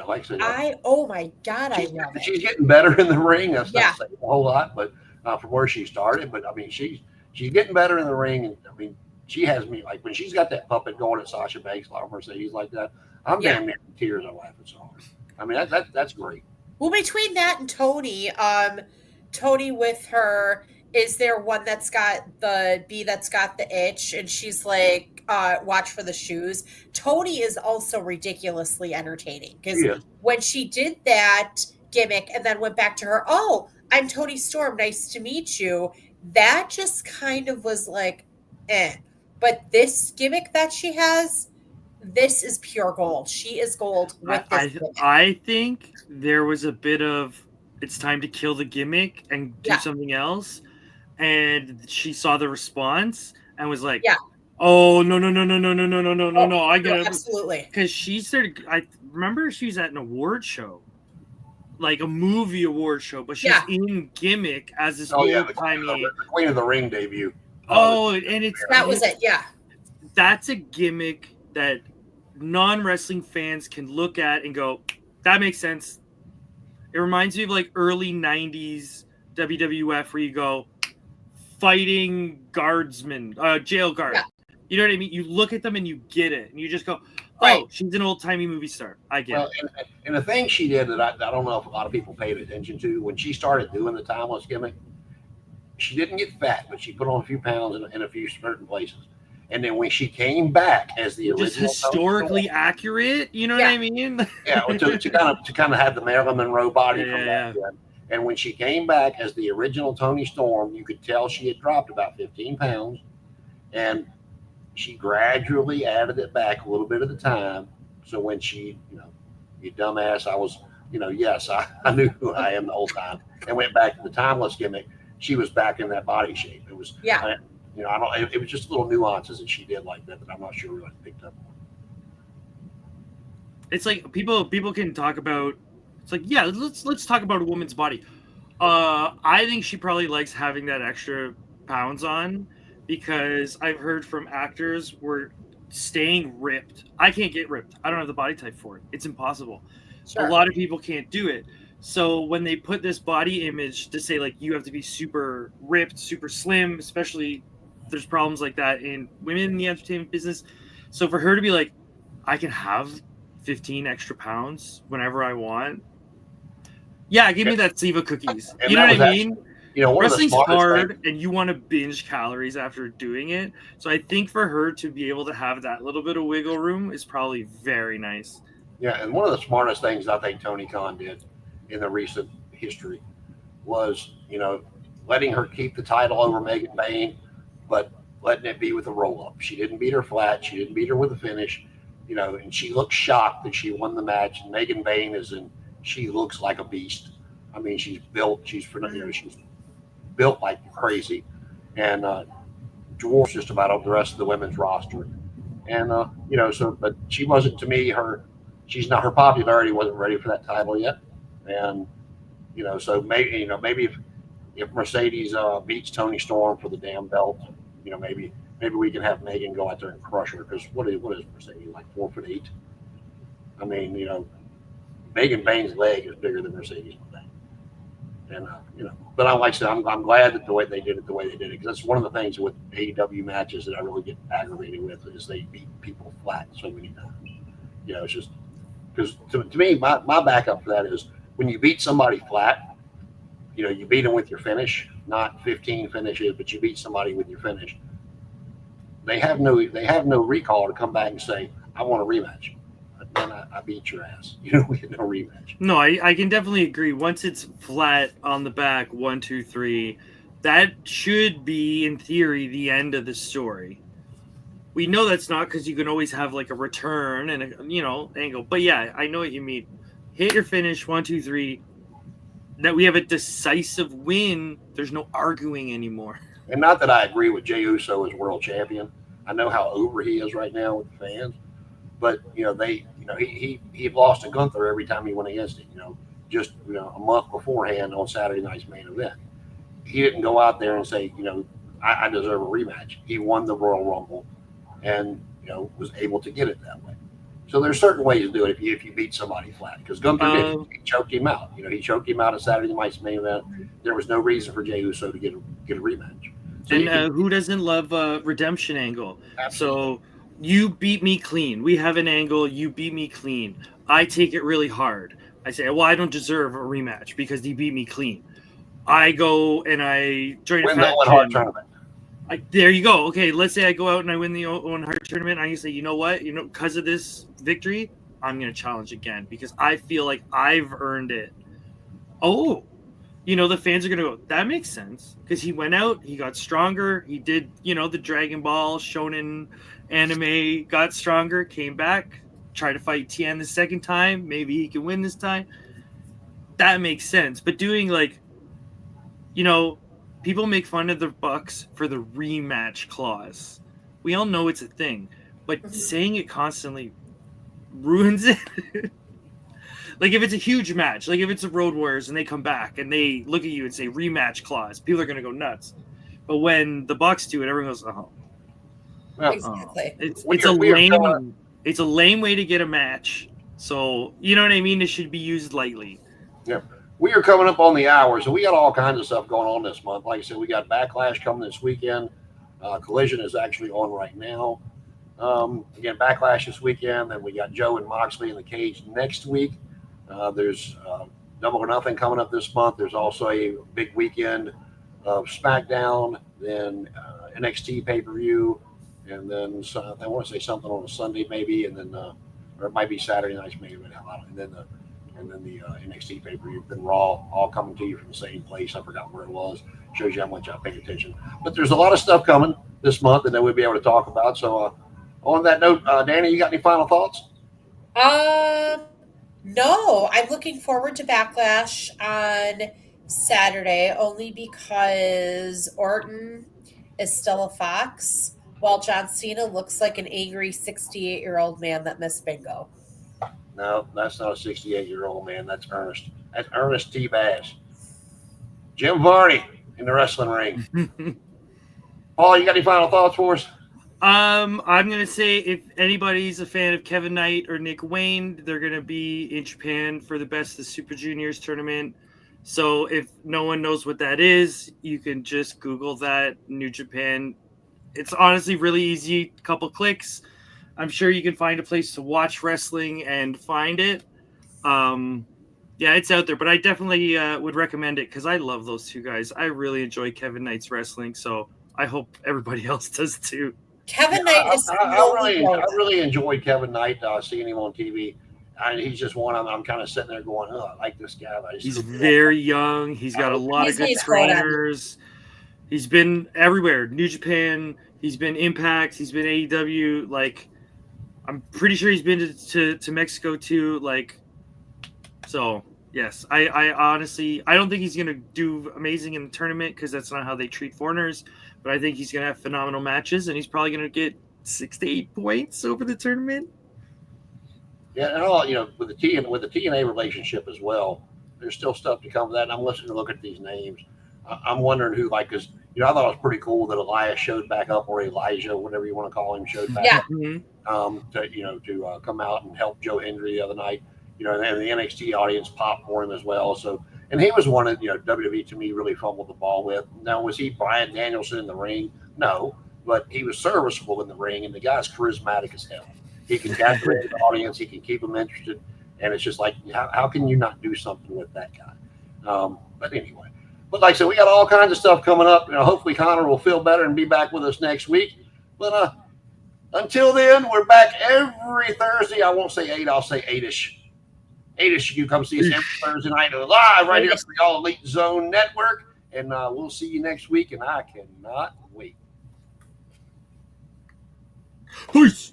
Speaker 1: like I said,
Speaker 3: oh my God, I love it.
Speaker 1: She's getting better in the ring. That's not saying a whole lot, but from where she started. But I mean, she's getting better in the ring, and I mean, she has me like when she's got that puppet going at Sasha Banks, like Mercedes, like that. I'm damn near in tears. I'm laughing so hard. I mean, that's great.
Speaker 3: Well, between that and Tony, Tony with her. Is there one that's got the itch, and she's like, watch for the shoes. Tony is also ridiculously entertaining because when she did that gimmick and then went back to her, oh, I'm Tony Storm, nice to meet you. That just kind of was like, eh. But this gimmick that she has, this is pure gold. She is gold with this gimmick.
Speaker 2: I think there was a bit of it's time to kill the gimmick and do something else. and she saw the response and was like,
Speaker 3: Yeah.
Speaker 2: "Oh no, I get it."
Speaker 3: Absolutely.
Speaker 2: Because she started. I remember she was at an award show, like a movie award show, but she's in gimmick as this old timey.
Speaker 1: The Queen of the Ring debut.
Speaker 2: And
Speaker 3: that was it. Yeah.
Speaker 2: That's a gimmick that non-wrestling fans can look at and go, that makes sense. It reminds me of like early 90s WWF where you go fighting guardsmen, jail guard.
Speaker 3: Yeah.
Speaker 2: You know what I mean? You look at them and you get it. And you just go, oh,
Speaker 3: Right.
Speaker 2: she's an old-timey movie star. I get it.
Speaker 1: And the thing she did that I don't know if a lot of people paid attention to, when she started doing the timeless gimmick, she didn't get fat, but she put on a few pounds in a few certain places. And then when she came back as the original,
Speaker 2: just historically accurate, you know what I mean?
Speaker 1: to kind of have the Marilyn Monroe body from back then. And when she came back as the original Toni Storm, you could tell she had dropped about 15 pounds, and she gradually added it back a little bit at a time. So when she, you dumbass, I was, yes, I knew who I am the whole time, and went back to the timeless gimmick. She was back in that body shape. It was, it was just little nuances that she did like that I'm not sure really picked up on.
Speaker 2: It's like people can talk about. It's like, yeah, let's talk about a woman's body. I think she probably likes having that extra pounds on, because I've heard from actors where staying ripped. I can't get ripped. I don't have the body type for it. It's impossible.
Speaker 3: Sure.
Speaker 2: A lot of people can't do it. So when they put this body image to say like you have to be super ripped, super slim, especially there's problems like that in women in the entertainment business. So for her to be like, I can have 15 extra pounds whenever I want. Yeah, give me that Siva cookies.
Speaker 1: And
Speaker 2: you know what I mean?
Speaker 1: Wrestling's
Speaker 2: hard, and you want to binge calories after doing it. So I think for her to be able to have that little bit of wiggle room is probably very nice.
Speaker 1: Yeah, and one of the smartest things I think Tony Khan did in the recent history was, letting her keep the title over Megan Bayne, but letting it be with a roll-up. She didn't beat her flat. She didn't beat her with a finish, and she looked shocked that she won the match. And Megan Bayne she looks like a beast. I mean, she's built. She's built like crazy, and dwarfs just about the rest of the women's roster. And but she wasn't, to me, her popularity wasn't ready for that title yet. And so maybe if Mercedes beats Toni Storm for the damn belt, maybe we can have Megan go out there and crush her, because what is Mercedes, like 4'8"? I mean, Megan Bayne's leg is bigger than Mercedes. And but like I said, I'm glad that the way they did it, because that's one of the things with AEW matches that I really get aggravated with, is they beat people flat so many times. It's just because to me, my backup for that is, when you beat somebody flat, you beat them with your finish, not 15 finishes, but you beat somebody with your finish. They have no recall to come back and say, I want a rematch. Then I beat your ass. We get no rematch.
Speaker 2: No, I can definitely agree. Once it's flat on the back, 1, 2, 3, that should be, in theory, the end of the story. We know that's not, because you can always have like a return and a angle. But yeah, I know what you mean. Hit your finish, 1, 2, 3. That we have a decisive win. There's no arguing anymore.
Speaker 1: And not that I agree with Jey Uso as world champion. I know how over he is right now with the fans. But he lost to Gunther every time he went against him. Just a month beforehand on Saturday night's main event, he didn't go out there and say, I deserve a rematch. He won the Royal Rumble, and was able to get it that way. So there's certain ways to do it if you beat somebody flat, because Gunther he choked him out. He choked him out at Saturday night's main event. There was no reason for Jey Uso to get a rematch. So
Speaker 2: who doesn't love a redemption angle?
Speaker 1: Absolutely.
Speaker 2: So you beat me clean. We have an angle. You beat me clean. I take it really hard. I say, well, I don't deserve a rematch because he beat me clean. I go and I join
Speaker 1: win the Owen Hart tournament.
Speaker 2: There you go. Okay, let's say I go out and I win the Owen Hart tournament. I can say, you know what? Because of this victory, I'm going to challenge again, because I feel like I've earned it. Oh, the fans are going to go, that makes sense, because he went out, he got stronger, he did, the Dragon Ball shonen anime, got stronger, came back, tried to fight Tien the second time, maybe he can win this time. That makes sense. But doing people make fun of the Bucks for the rematch clause. We all know it's a thing, but saying it constantly ruins it. Like if it's a huge match, like if it's a Road Warriors and they come back and they look at you and say rematch clause, people are gonna go nuts. But when the Bucks do it, everyone goes, "Oh,
Speaker 3: Exactly.
Speaker 2: It's a lame way to get a match." So you know what I mean? It should be used lightly.
Speaker 1: Yeah. We are coming up on the hour, so we got all kinds of stuff going on this month. Like I said, we got Backlash coming this weekend. Collision is actually on right now. Again, Backlash this weekend. Then we got Joe and Moxley in the cage next week. There's Double or Nothing coming up this month. There's also a big weekend of SmackDown, then NXT pay-per-view, and then I want to say something on a Sunday maybe, and then or it might be Saturday nights maybe, and then the NXT pay-per-view, then Raw, all coming to you from the same place. I forgot where it was. Shows you how much I pay attention. But there's a lot of stuff coming this month, and then we'll be able to talk about. So on that note, Danny, you got any final thoughts?
Speaker 3: No, I'm looking forward to Backlash on Saturday only because Orton is still a fox, while John Cena looks like an angry 68-year-old man that missed bingo.
Speaker 1: No, that's not a 68-year-old man. That's Ernest. That's Ernest T. Bass. Jim Varney in the wrestling ring. Paul, you got any final thoughts for us?
Speaker 2: I'm gonna say if anybody's a fan of Kevin Knight or Nick Wayne, they're gonna be in Japan for the Best of Super Juniors tournament. So if no one knows what that is, you can just Google that, New Japan. It's honestly really easy, couple clicks. I'm sure you can find a place to watch wrestling and find it. Yeah, it's out there, but I definitely would recommend it because I love those two guys. I really enjoy Kevin Knight's wrestling, so I hope everybody else does too.
Speaker 3: Kevin Knight is
Speaker 1: I really enjoyed Kevin Knight, seeing him on TV. He's just one I'm kind of sitting there going, oh, I like this guy.
Speaker 2: He's very young. He's got a lot of good trainers. He's been everywhere. New Japan. He's been Impact. He's been AEW. Like, I'm pretty sure he's been to Mexico too. Like, so yes, I honestly, I don't think he's gonna do amazing in the tournament because that's not how they treat foreigners. But I think he's gonna have phenomenal matches, and he's probably gonna get 6 to 8 points over the tournament.
Speaker 1: Yeah, and all with the TNA relationship as well. There's still stuff to come with that. And I'm listening to look at these names. I'm wondering who, because I thought it was pretty cool that Elias showed back up, or Elijah, whatever you want to call him, showed back up. To come out and help Joe Hendry the other night. And the NXT audience popped for him as well. So, and he was one that WWE to me really fumbled the ball with. Now, was he Bryan Danielson in the ring? No, but he was serviceable in the ring, and the guy's charismatic as hell. He can captivate the audience. He can keep them interested, and it's just like, how can you not do something with that guy? But anyway, but like I said, we got all kinds of stuff coming up. Hopefully Connor will feel better and be back with us next week. But until then, we're back every Thursday. I won't say 8. I'll say 8-ish. 8-ish. You come see us every Thursday night live right here on the All Elite Zone Network, and we'll see you next week. And I cannot wait.
Speaker 2: Peace.